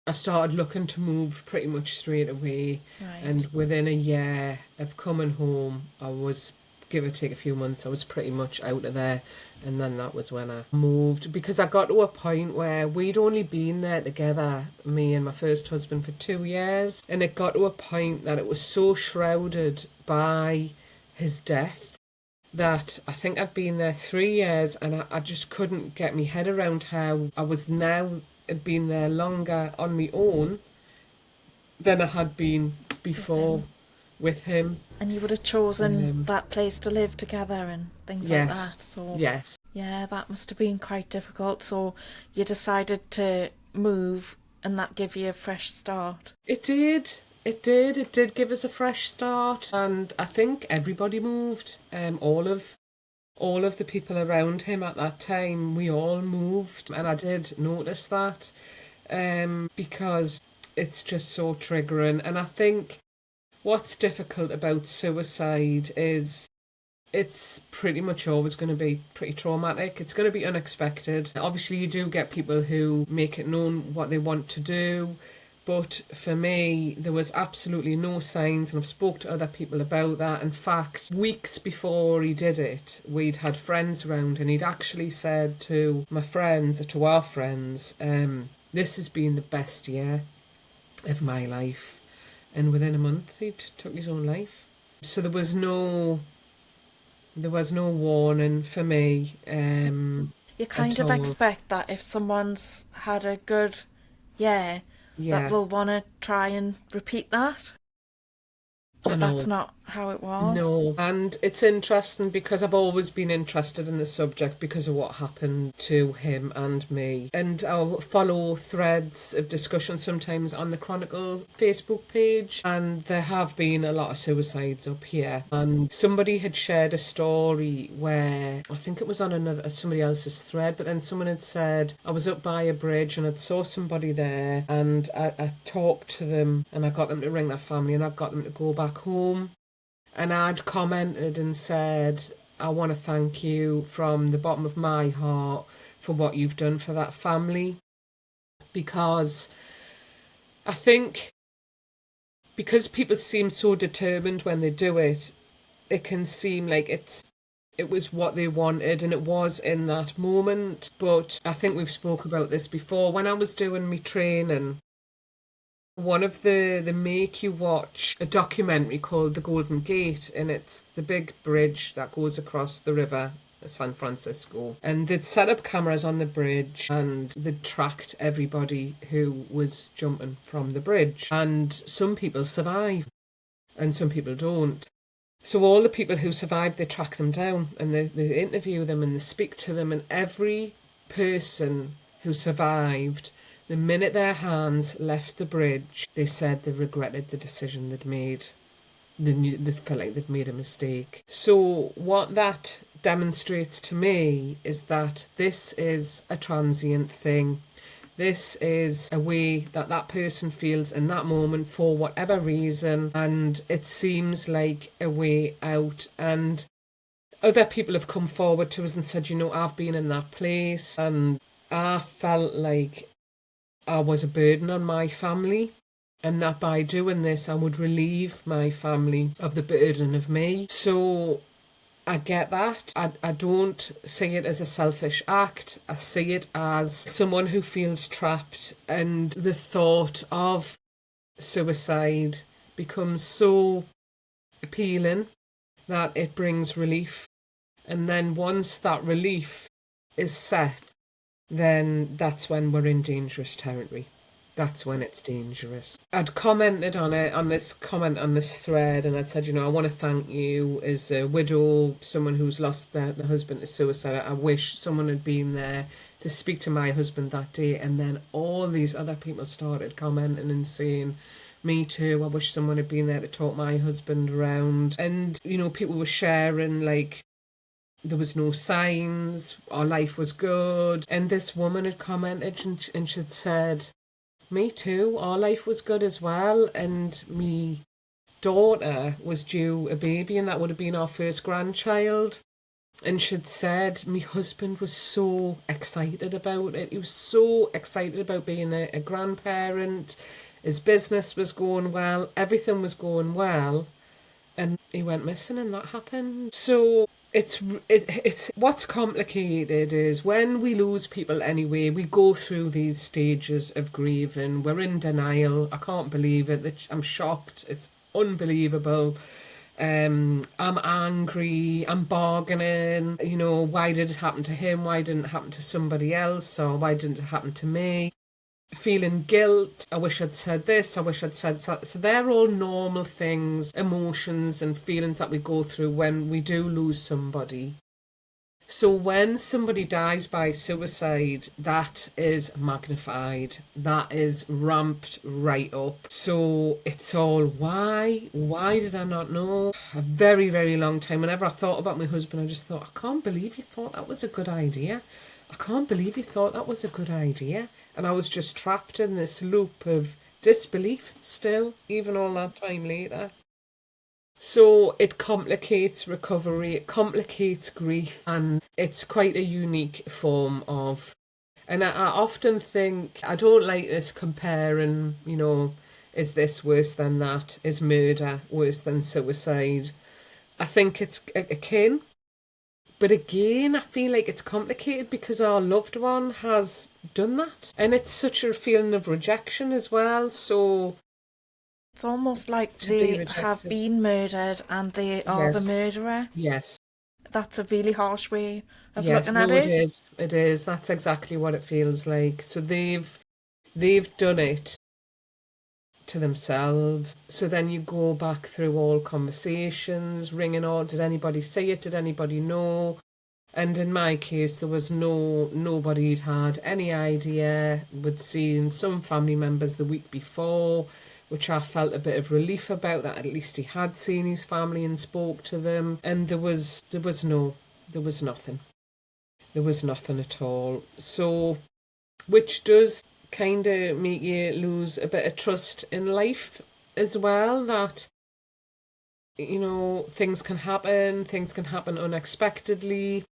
I started looking to move pretty much straight away. Right. And within a year of coming home, I was, give or take a few months, I was pretty much out of there. And then that was when I moved because I got to a point where we'd only been there together, me and my first husband, for 2 years. And it got to a point that it was so shrouded by his death that I think I'd been there 3 years and I just couldn't get my head around how I was now had been there longer on my own than I had been With before him. with him. And you would have chosen Um, that place to live together and things like that. yes, So, yes. yeah, that must have been quite difficult. So, you decided to move and that gave you a fresh start. It did. It did. It did give us a fresh start, and I think everybody moved. All of the people around him at that time, we all moved, and I did notice that because it's just so triggering. And I think what's difficult about suicide is it's pretty much always going to be pretty traumatic. It's going to be unexpected. Obviously, you do get people who make it known what they want to do. But for me, there was absolutely no signs, and I've spoke to other people about that. In fact, weeks before he did it, we'd had friends round, and he'd actually said to my friends, to our friends, this has been the best year of my life. And within a month, he took his own life. So there was no warning for me You kind at of all. expect that if someone's had a good year, that Yeah, they'll want to try and repeat that. I But that's know. not how it was. No, and it's interesting because I've always been interested in the subject because of what happened to him and me. And I'll follow threads of discussion sometimes on the Chronicle Facebook page, and there have been a lot of suicides up here. And somebody had shared a story where I think it was on somebody else's thread, but then someone had said I was up by a bridge and I saw somebody there, and I talked to them and I got them to ring their family and I got them to go back home. And I'd commented and said, I want to thank you from the bottom of my heart for what you've done for that family. Because I think because people seem so determined when they do it, it can seem like it was what they wanted and it was in that moment. But I think we've spoke about this before. When I was doing my training, one of the make you watch a documentary called The Golden Gate, and it's the big bridge that goes across the river San Francisco. And they'd set up cameras on the bridge and they'd tracked everybody who was jumping from the bridge. And some people survive and some people don't. So all the people who survived, they track them down and they interview them and they speak to them, and every person who survived, the minute their hands left the bridge, they said they regretted the decision they'd made. They felt like they'd made a mistake. So what that demonstrates to me is that this is a transient thing. This is a way that that person feels in that moment for whatever reason, and it seems like a way out. And other people have come forward to us and said, I've been in that place and I felt like I was a burden on my family, and that by doing this, I would relieve my family of the burden of me. So I get that. I don't see it as a selfish act. I see it as someone who feels trapped, and the thought of suicide becomes so appealing that it brings relief. And then once that relief is set, then that's when we're in dangerous territory. That's when it's dangerous. I'd commented on this comment on this thread, and I'd said, I want to thank you as a widow, someone who's lost their husband to suicide. I wish someone had been there to speak to my husband that day. And then all these other people started commenting and saying, me too, I wish someone had been there to talk my husband around. And, people were sharing, like, there was no signs, our life was good. And this woman had commented and she'd said, me too, our life was good as well. And me daughter was due a baby, and that would have been our first grandchild. And she'd said, my husband was so excited about it. He was so excited about being a grandparent. His business was going well. Everything was going well. And he went missing, and that happened. So it's what's complicated is when we lose people anyway, we go through these stages of grieving. We're in denial. I can't believe it. I'm shocked. It's unbelievable. I'm angry, I'm bargaining, why did it happen to him? Why didn't it happen to somebody else? Or why didn't it happen to me? Feeling guilt, I wish I'd said this, I wish I'd said so. So they're all normal things, emotions and feelings that we go through when we do lose somebody. So when somebody dies by suicide, that is magnified, that is ramped right up. So it's all, why did I not know? A very, very long time. Whenever I thought about my husband, I just thought, I can't believe you thought that was a good idea. I can't believe you thought that was a good idea. And I was just trapped in this loop of disbelief still, even all that time later. So it complicates recovery, it complicates grief, and it's quite a unique form of. And I often think, I don't like this comparing, is this worse than that? Is murder worse than suicide? I think it's akin. But again, I feel like it's complicated because our loved one has done that. And it's such a feeling of rejection as well. So It's almost like to be they have rejected. been murdered and they are the Yes. murderer. Yes. That's a really harsh way of Yes. looking at No, it it. is. It is. That's exactly what it feels like. So they've done it to themselves. So then you go back through all conversations, ringing on, did anybody say it? Did anybody know? And in my case, there was nobody'd had any idea. We'd seen some family members the week before, which I felt a bit of relief about, that at least he had seen his family and spoke to them. And there was nothing. There was nothing at all. So, which does kind of make you lose a bit of trust in life as well, that things can happen unexpectedly.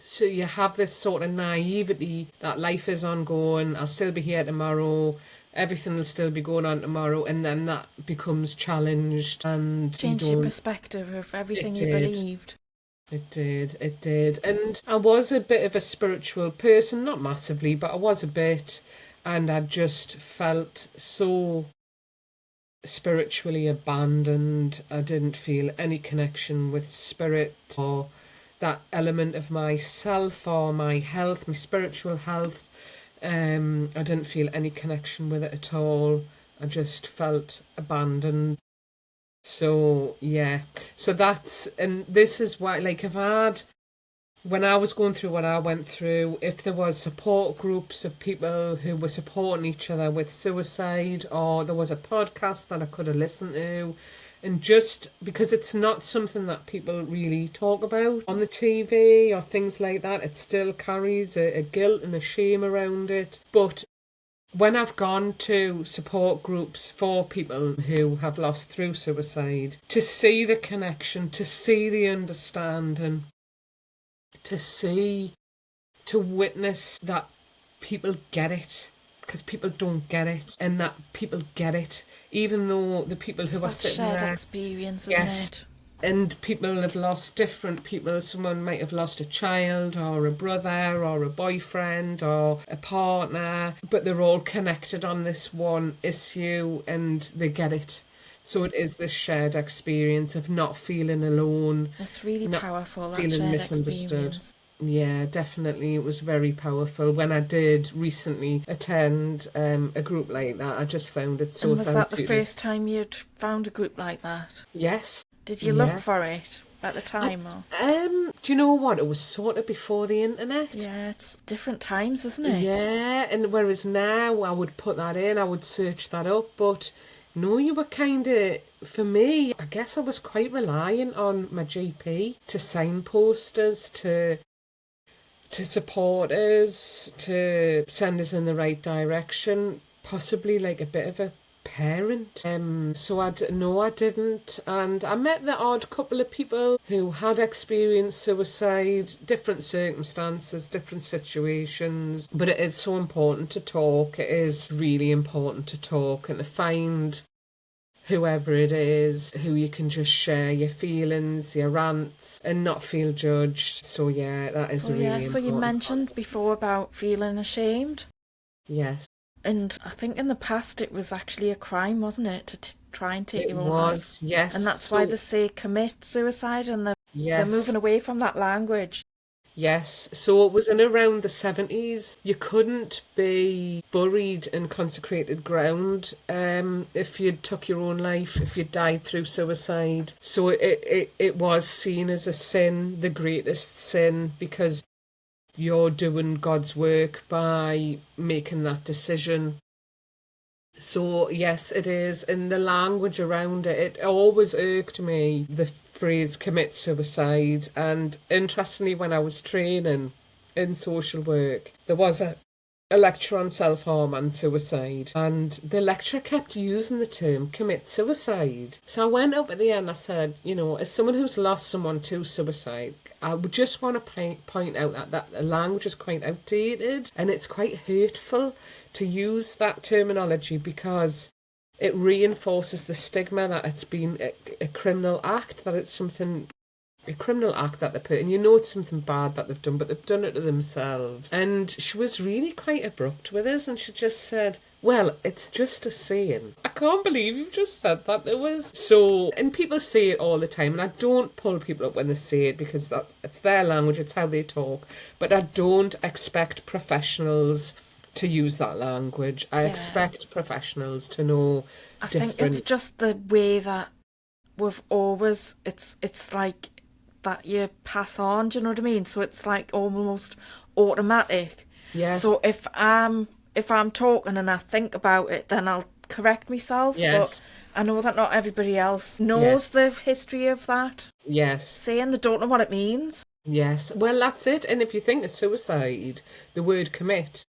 So you have this sort of naivety that life is ongoing, I'll still be here tomorrow, everything will still be going on tomorrow, and then that becomes challenged and you Changed your don't. perspective of everything It you did. believed. It did. And I was a bit of a spiritual person, not massively, but I was a bit, and I just felt so spiritually abandoned. I didn't feel any connection with spirit or that element of myself or my health, my spiritual health. I didn't feel any connection with it at all. I just felt abandoned. So yeah, so that's, and this is why, like, I've had, when I was going through what I went through, if there was support groups of people who were supporting each other with suicide, or there was a podcast that I could have listened to, and just because it's not something that people really talk about on the TV or things like that, it still carries a guilt and a shame around it. But when I've gone to support groups for people who have lost through suicide, to see the connection, to see the understanding, to see, to witness that people get it, because people don't get it, and that people get it, even though the people It's who are that sitting shared there, experience, isn't yes, it? and people have lost different people. Someone might have lost a child or a brother or a boyfriend or a partner, but they're all connected on this one issue and they get it. So it is this shared experience of not feeling alone, It's really not powerful, that feeling shared misunderstood. experience. Yeah, definitely. It was very powerful. When I did recently attend a group like that, I just found it so And was that the therapeutic. first time you'd found a group like that? Yes. Did you look Yeah. for it at the time? Or? Do you know what? It was sort of before the internet. Yeah, it's different times, isn't it? Yeah, and whereas now I would put that in, I would search that up, but no, you were kind of, for me, I guess I was quite reliant on my GP to signpost us, to support us, to send us in the right direction, possibly like a bit of a parent. So no, I didn't, and I met the odd couple of people who had experienced suicide, different circumstances, different situations. But it is so important to talk. It is really important to talk and to find whoever it is, who you can just share your feelings, your rants, and not feel judged. So yeah, that is So a yeah, really so you important mentioned part. before about feeling ashamed, Yes, and I think in the past it was actually a crime, wasn't it, to try and take it your own life, was. Yes, and that's why so they say commit suicide, and they're yes. moving away from that language. Yes, so it was in around the 70s. You couldn't be buried in consecrated ground if you took your own life, if you died through suicide. So it was seen as a sin, the greatest sin, because you're doing God's work by making that decision. So yes, it is. And the language around it, it always irked me, the phrase commit suicide. And interestingly, when I was training in social work, there was a lecture on self-harm and suicide, and the lecturer kept using the term commit suicide. So I went up at the end, I said, as someone who's lost someone to suicide, I would just want to point out that the language is quite outdated and it's quite hurtful to use that terminology, because it reinforces the stigma that it's been a criminal act, that it's something, a criminal act that they put, and it's something bad that they've done, but they've done it to themselves. And she was really quite abrupt with us, and she just said, well, it's just a saying. I can't believe you've just said that. It was so, and people say it all the time, and I don't pull people up when they say it, because it's their language, it's how they talk. But I don't expect professionals to use that language. I Yeah, expect professionals to know I think it's different. just the way that we've always, it's like that you pass on, do you know what I mean? So it's like almost automatic. Yes, So if I'm talking and I think about it, then I'll correct myself, but yes, I know that not everybody else yes, knows the history of that yes. saying. They don't know what it means. Yes, well, that's it. And if you think of suicide, the word commit,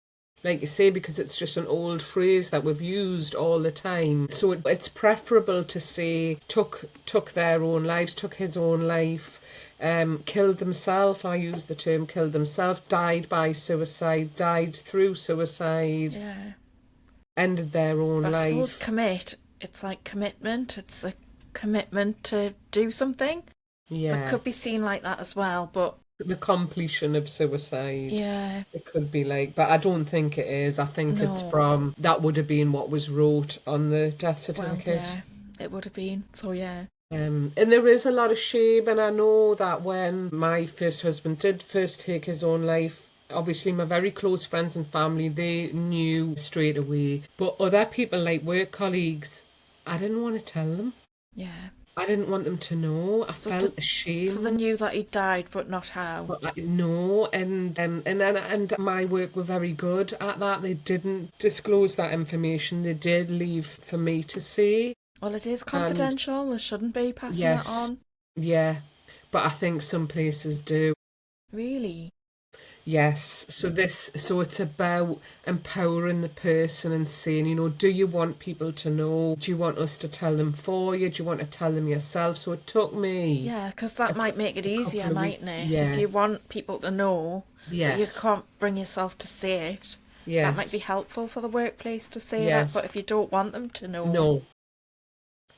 like you say, because it's just an old phrase that we've used all the time. So it's preferable to say took their own lives, took his own life, killed themselves. I use the term killed themselves, died by suicide, died through suicide, Yeah. ended their own But I suppose life. commit, it's like commitment. It's a commitment to do something. So it Yeah, could be seen like that as well. But the completion of suicide. yeah, It could be like, but I don't think it is. I think it's no. from, that would have been what was wrote on the death Well, certificate. yeah, it would have been. So yeah. And there is a lot of shame, and I know that when my first husband did first take his own life, obviously my very close friends and family, they knew straight away. But other people, like work colleagues, I didn't want to tell them. Yeah. I didn't want them to know. I felt So they ashamed. knew that he died, but not how. But no, and my work were very good at that. They didn't disclose that information. They did leave for me to see. Well, it is And confidential. They shouldn't be passing it yes, on. yeah, but I think some places do. Really? Yes, so it's about empowering the person and saying, do you want people to know? Do you want us to tell them for you? Do you want to tell them yourself? So it took me Yeah, because that might make it a easier, couple of mightn't weeks. it? If Yeah, you want people to know, but you yes, can't bring yourself to say it, that might be yes, helpful for the workplace to say that. But yes, if you don't want them to know, no.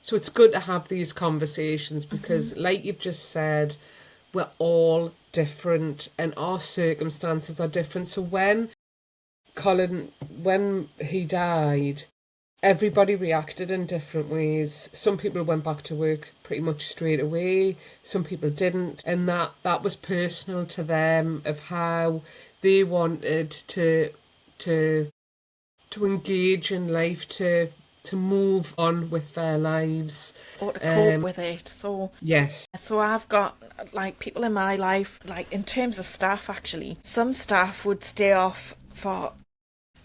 So it's good to have these conversations because, like you've just said, we're all different and our circumstances are different. So when he died, everybody reacted in different ways. Some people went back to work pretty much straight away. Some people didn't, and that was personal to them of how they wanted to to engage in life, to move on with their lives. or to cope Um, with it. yes, So I've got like people in my life, like in terms of staff actually, some staff would stay off for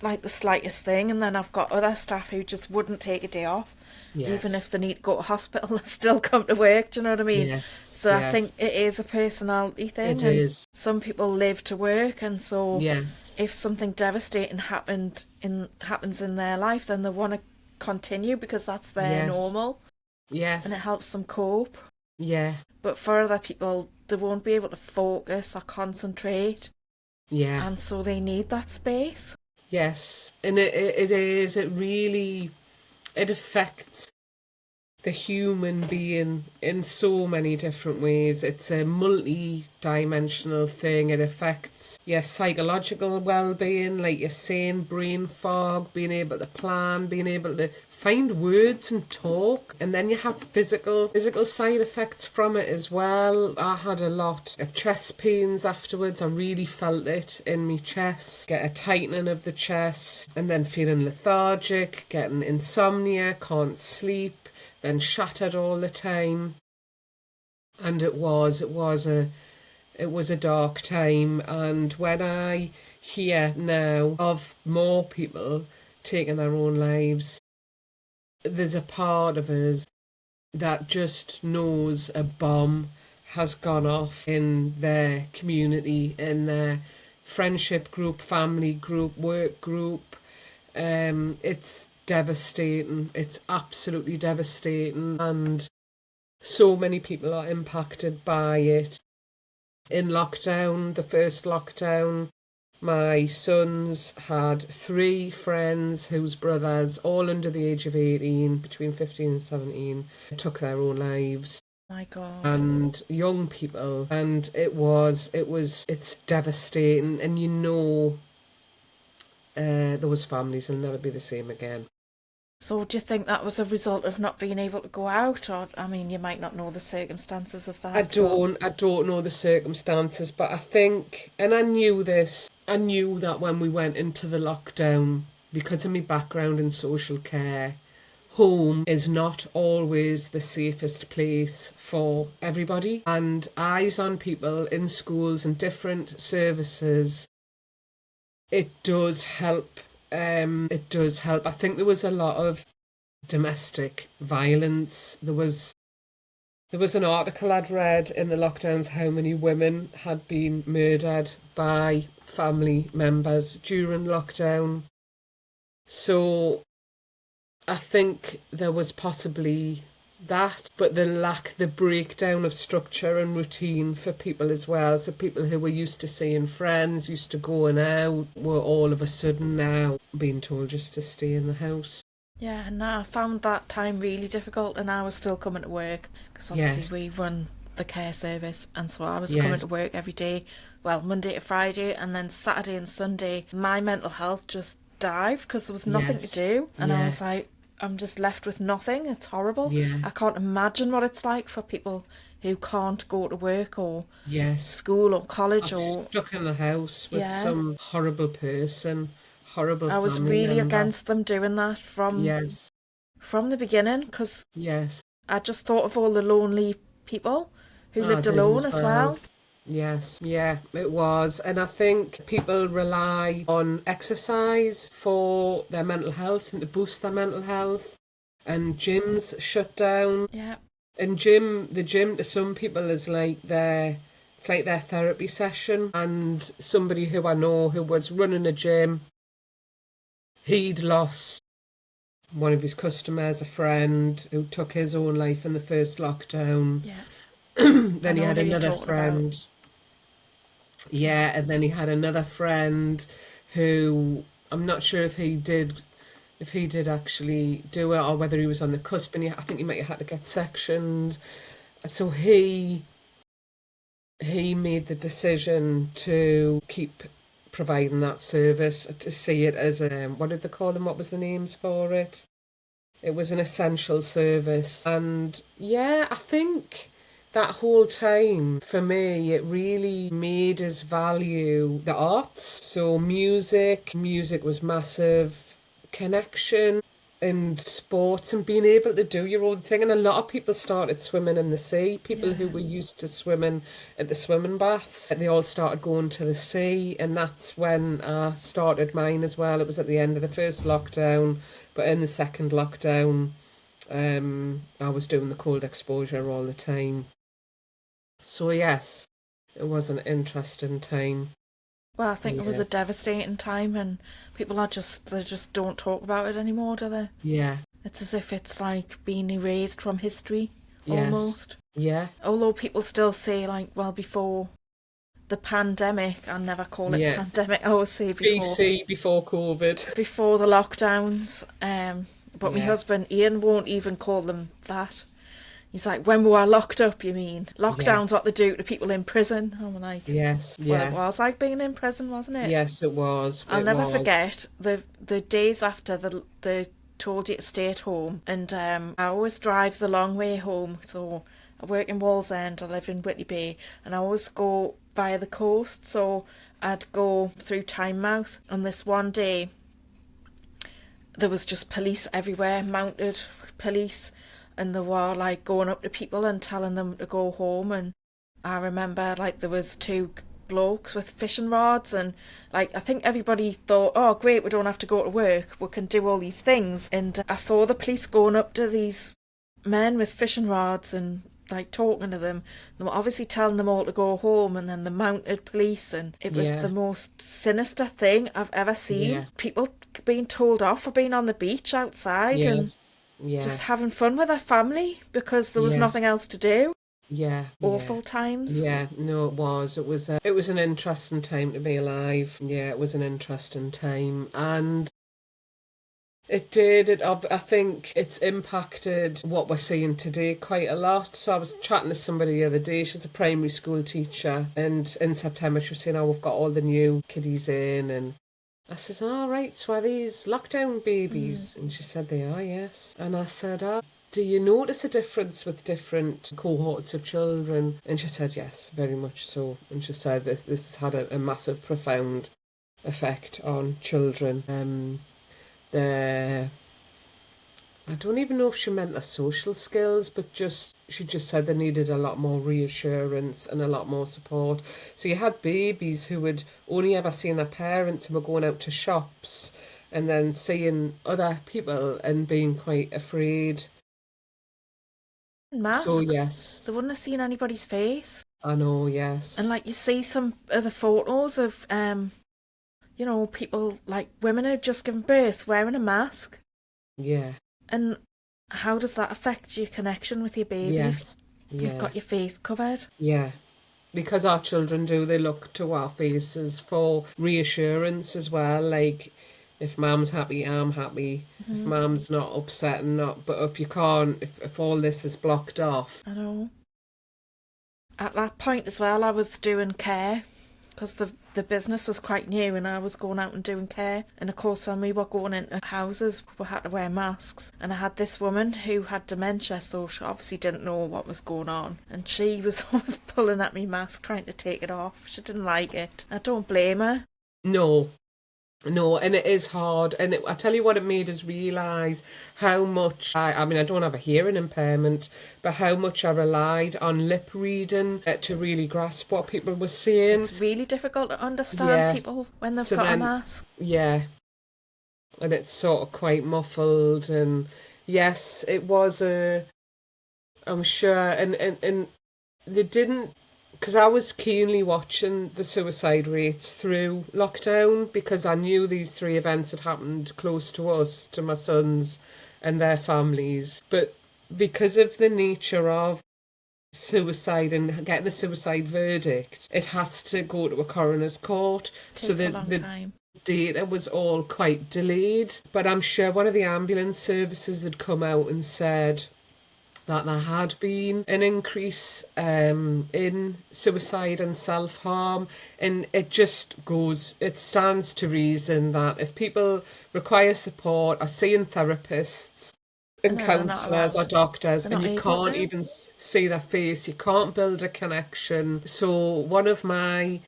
like the slightest thing, and then I've got other staff who just wouldn't take a day off. Even yes, if they need to go to hospital, they still come to work, do you know what I mean? yes, So I think yes. it is a personality thing, It and is. some people live to work, and so Yes, if something devastating happens in their life, then they want to continue because that's their yes, normal, and it yes. helps them cope. Yeah, But for other people, they won't be able to focus or concentrate, yeah, and so they need that space. yes. And it is. It really it affects the human being in so many different ways. It's a multi-dimensional thing. It affects your psychological well-being, like you're saying, brain fog, being able to plan, being able to find words and talk. And then you have physical side effects from it as well. I had a lot of chest pains afterwards. I really felt it in my chest. Get a tightening of the chest, and then feeling lethargic, getting insomnia, can't sleep, then shattered all the time. And it was a dark time. And when I hear now of more people taking their own lives, there's a part of us that just knows a bomb has gone off in their community, in their friendship group, family group, work group. It's devastating. It's absolutely devastating. And so many people are impacted by it. In lockdown, the first lockdown, my sons had 3 friends whose brothers, all under the age of 18, between 15 and 17, took their own lives. My God. And young people, and it's devastating. And those families will never be the same again. So do you think that was a result of not being able to go out? Or, I mean, you might not know the circumstances of I that, but don't I don't know the circumstances, but I think, and I knew this, I knew that when we went into the lockdown, because of my background in social care, home is not always the safest place for everybody. And eyes on people in schools and different services, it does help. It does help. I think there was a lot of domestic violence. There was an article I'd read in the lockdowns how many women had been murdered by family members during lockdown. So I think there was possibly that, but the breakdown of structure and routine for people as well. So people who were used to seeing friends, used to going out, were all of a sudden now being told just to stay in the house. yeah, no, I found that time really difficult, and I was still coming to work because obviously Yes, we run the care service, and so I was coming yes, to work every day, well, Monday to Friday, and then Saturday and Sunday, my mental health just dived because there was nothing to yes, do, and I yeah, was like, I'm just left with nothing. It's horrible. yeah, I can't imagine what it's like for people who can't go to work or yes. school or Or college or stuck in the house with yeah. some horrible person, horrible I was family really member. against them doing that from Yes, from the beginning because yes, I just thought of all the lonely people who I lived did alone as as well. well. Yes, yeah, it was. And I think people rely on exercise for their mental health and to boost their mental health. And gyms shut down. Yeah. And the gym to some people is like it's like their therapy session. And somebody who I know who was running a gym, he'd lost one of his customers, a friend who took his own life in the first lockdown. Yeah. I Then he know had who you're another talking about. friend. Yeah, and then he had another friend who I'm not sure if he did actually do it or whether he was on the cusp, and I think he might have had to get sectioned. So he made the decision to keep providing that service, to see it as what did they call them? What was the names for it? It was an essential service. And yeah, I think that whole time for me, it really made us value the arts. So music was massive, connection and sports and being able to do your own thing. And a lot of people started swimming in the sea. People who Yeah. were used to swimming at the swimming baths, they all started going to the sea. And that's when I started mine as well. It was at the end of the first lockdown, but in the second lockdown, I was doing the cold exposure all the time. So yes, it was an interesting time. Well, I think it was Yeah. a devastating time, and they just don't talk about it anymore, do they? Yeah. It's as if it's like being erased from history, Yes. almost. Yeah. Although people still say, like, well, before the pandemic, I never call it Yeah. pandemic, I always say BC before COVID. before the lockdowns. But my Yeah. husband Ian won't even call them that. He's like, when we were locked up, you mean? Yeah. Lockdown's what they do to people in prison. I'm like, Yes. well, it Yeah. was like being in prison, wasn't it? Yes, it was. I'll It never was. forget the days after the told you to stay at home, and I always drive the long way home. So I work in Wallsend, I live in Whitley Bay, and I always go via the coast. So I'd go through Tynemouth, and this one day there was just police everywhere, mounted police, and they were like going up to people and telling them to go home. And I remember like there was two blokes with fishing rods, and like I think everybody thought, oh great, we don't have to go to work, we can do all these things. And I saw the police going up to these men with fishing rods and like talking to them. They were obviously telling them all to go home, and then the mounted police, and it was Yeah. the most sinister thing I've ever Yeah. seen. People being told off for being on the beach outside and Yes. Yeah. just having fun with their family because there was Yes. nothing else to do. Yeah. Yeah. Awful times. Yeah, no, it was. It was an interesting time to be alive. Yeah, it was an interesting time, and it did. I think it's impacted what we're seeing today quite a lot. So I was chatting to somebody the other day. She's a primary school teacher, and in September she was saying, "Oh, we've got all the new kiddies in," and I says, "All right, so are these lockdown babies?" And she said, "They are, yes." And I said, "Oh, do you notice a difference with different cohorts of children?" And she said, "Yes, very much so." And she said this has had a massive, profound effect on children. Their I don't even know if she meant their social skills, but she just said they needed a lot more reassurance and a lot more support. So you had babies who had only ever seen their parents and were going out to shops and then seeing other people and being quite afraid. So Masks. yes, They wouldn't have seen anybody's face. I know, And yes. like you see some other photos of people like women who've just given birth wearing a mask. Yeah, And how does that affect your connection with your baby if yes, you've yeah, got your face covered? yeah. Because our children do, they look to our faces for reassurance as well. Like, if mum's happy, I'm happy. If mum's not upset and not, but if you can't, if all this is blocked off, I know. At that point as well, I was doing care because the business was quite new, and I was going out and doing care. And of course, when we were going into houses, we had to wear masks. And I had this woman who had dementia, so she obviously didn't know what was going on. And she was always pulling at me mask, trying to take it off. She didn't like it. I don't blame her. no, No, and it is hard. And I tell you what, it made us realise how much I mean, I don't have a hearing impairment, but how much I relied on lip reading to really grasp what people were saying. It's really difficult to understand Yeah. people when they've So got a then, mask. yeah, and it's sort of quite muffled. And yes, it was I'm sure, and they didn't, because I was keenly watching the suicide rates through lockdown because I knew these three events had happened close to us, to my sons and their families. But because of the nature of suicide and getting a suicide verdict, it has to go to a coroner's court. So Takes a that long the time. data was all quite delayed. But I'm sure one of the ambulance services had come out and said that there had been an increase in suicide and self harm. And it stands to reason that if people require support, are seeing therapists And and then they're not counsellors or allowed. doctors, They're and not you able can't to. even see their face, you can't build a connection. So, one of my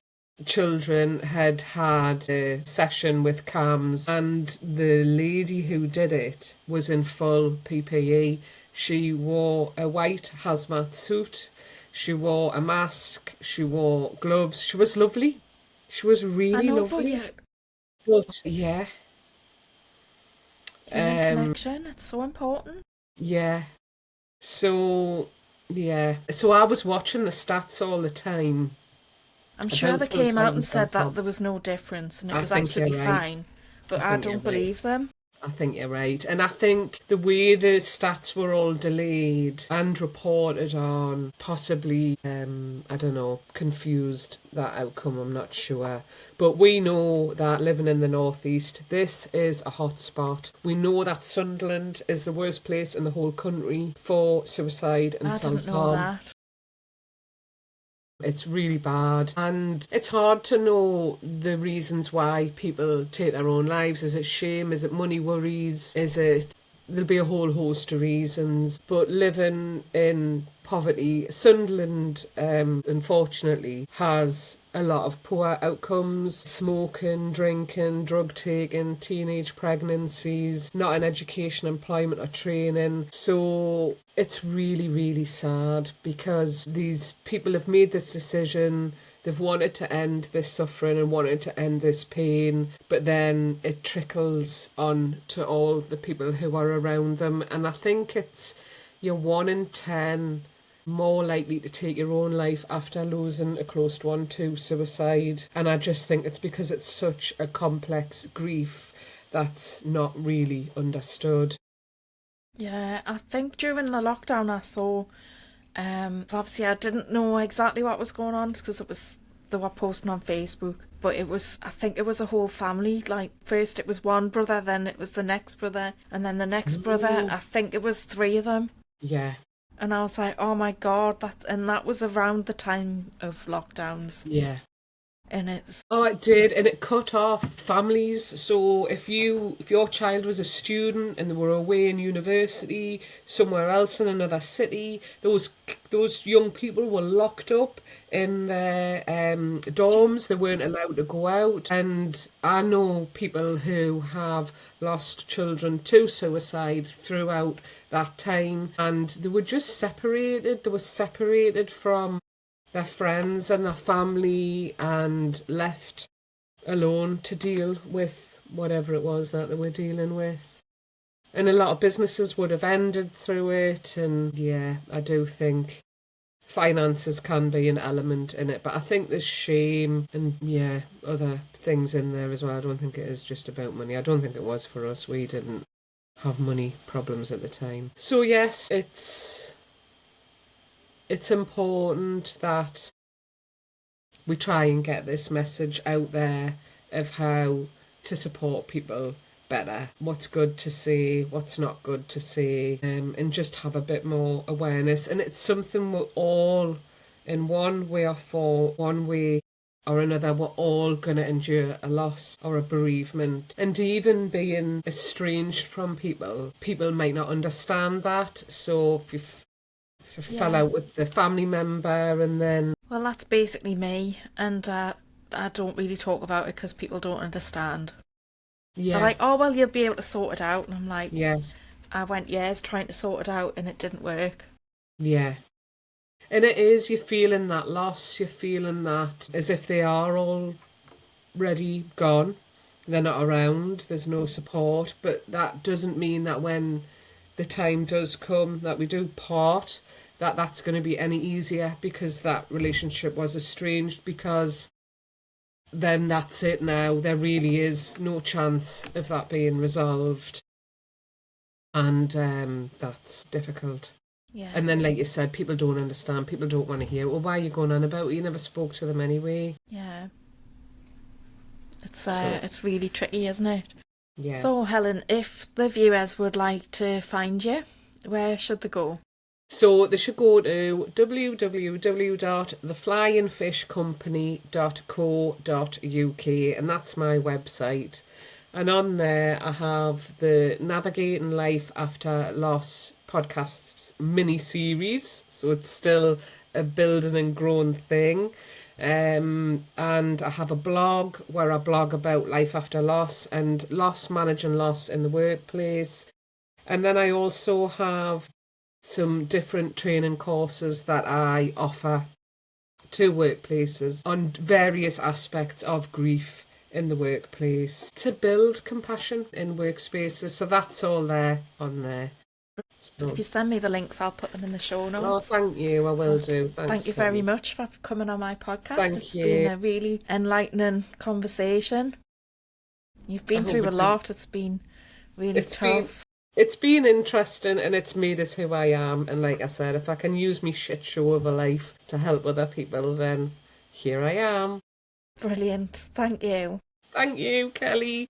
children had had a session with CAMS, and the lady who did it was in full PPE. She wore a white hazmat suit, she wore a mask, she wore gloves. She was lovely. She was I really know, but lovely. yeah, But yeah, human um, connection, it's so important. yeah. So, yeah. So I was watching the stats all the time I'm sure about they came suicide out and and said that self-harm. there was no difference and it I was think you're absolutely right. fine. But I I think you're don't right. believe them. I think you're right. And I think the way the stats were all delayed and reported on possibly, I don't know, confused that outcome. I'm not sure. But we know that living in the Northeast, this is a hot spot. We know that Sunderland is the worst place in the whole country for suicide and I didn't know self-harm. that. It's really bad. And it's hard to know the reasons why people take their own lives. Is it shame? Is it money worries? Is it. There'll be a whole host of reasons. But living in poverty, Sunderland, unfortunately, has a lot of poor outcomes: smoking, drinking, drug taking, teenage pregnancies, not in education, employment, or training. So it's really, really sad because these people have made this decision. They've wanted to end this suffering and wanted to end this pain, but then it trickles on to all the people who are around them. And I think it's you're 1 in 10 more likely to take your own life after losing a close one to suicide. And I just think it's because it's such a complex grief that's not really understood. Yeah, I think during the lockdown I saw, so obviously I didn't know exactly what was going on because they were posting on Facebook, but I think it was a whole family. Like, first it was one brother, then it was the next brother, and then the next brother. Oh, I think it was three of them. yeah, And I was like, oh my God, that was around the time of lockdowns. yeah. And it's, Oh, it did, and it cut off families. So if your child was a student and they were away in university somewhere else in another city, those young people were locked up in their dorms. They weren't allowed to go out. And I know people who have lost children to suicide throughout that time, and they were just separated. They were separated from their friends and their family and left alone to deal with whatever it was that they were dealing with. And a lot of businesses would have ended through it. And yeah, I do think finances can be an element in it. But I think there's shame and, yeah, other things in there as well. I don't think it is just about money. I don't think it was for us. We didn't have money problems at the time. So, yes, it's important that we try and get this message out there of how to support people better, what's good to say, what's not good to say, and just have a bit more awareness. And it's something we're all, in one way one way or another, we're all going to endure a loss or a bereavement. And even being estranged from people, people might not understand that. So if you fell yeah. out with the family member and then Well, that's basically me, and I don't really talk about it because people don't understand. They're Yeah. like, oh, well, you'll be able to sort it out. And I'm like, Yes. I went years trying to sort it out and it didn't work. Yeah. And it is, you're feeling that loss, you're feeling that as if they are already gone. They're not around, there's no support, but that doesn't mean that when the time does come that we do part, that that's going to be any easier, because that relationship was estranged, because then that's it now. There really is no chance of that being resolved. And that's difficult. Yeah. And then, like you said, people don't understand. People don't want to hear, well, why are you going on about it? You never spoke to them anyway. Yeah. So, It's really tricky, isn't it? yes. So, Helen, if the viewers would like to find you, where should they go? So they should go to www.theflyingfishcompany.co.uk, and that's my website. And on there I have the Navigating Life After Loss podcasts mini series. So it's still a building and growing thing. And I have a blog where I blog about life after loss and managing loss in the workplace. And then I also have some different training courses that I offer to workplaces on various aspects of grief in the workplace to build compassion in workspaces. So that's all there on there. So, If you send me the links, I'll put them in the show notes. oh, thank you. I will do. Thanks, Thank you Kelly. very much for coming on my podcast. Thank It's you. been a really enlightening conversation. You've been through a lot. It's been really tough. It's been interesting, and it's made us who I am. And like I said, if I can use me shit show of a life to help other people, then here I am. Brilliant. Thank you. Thank you, Kelly.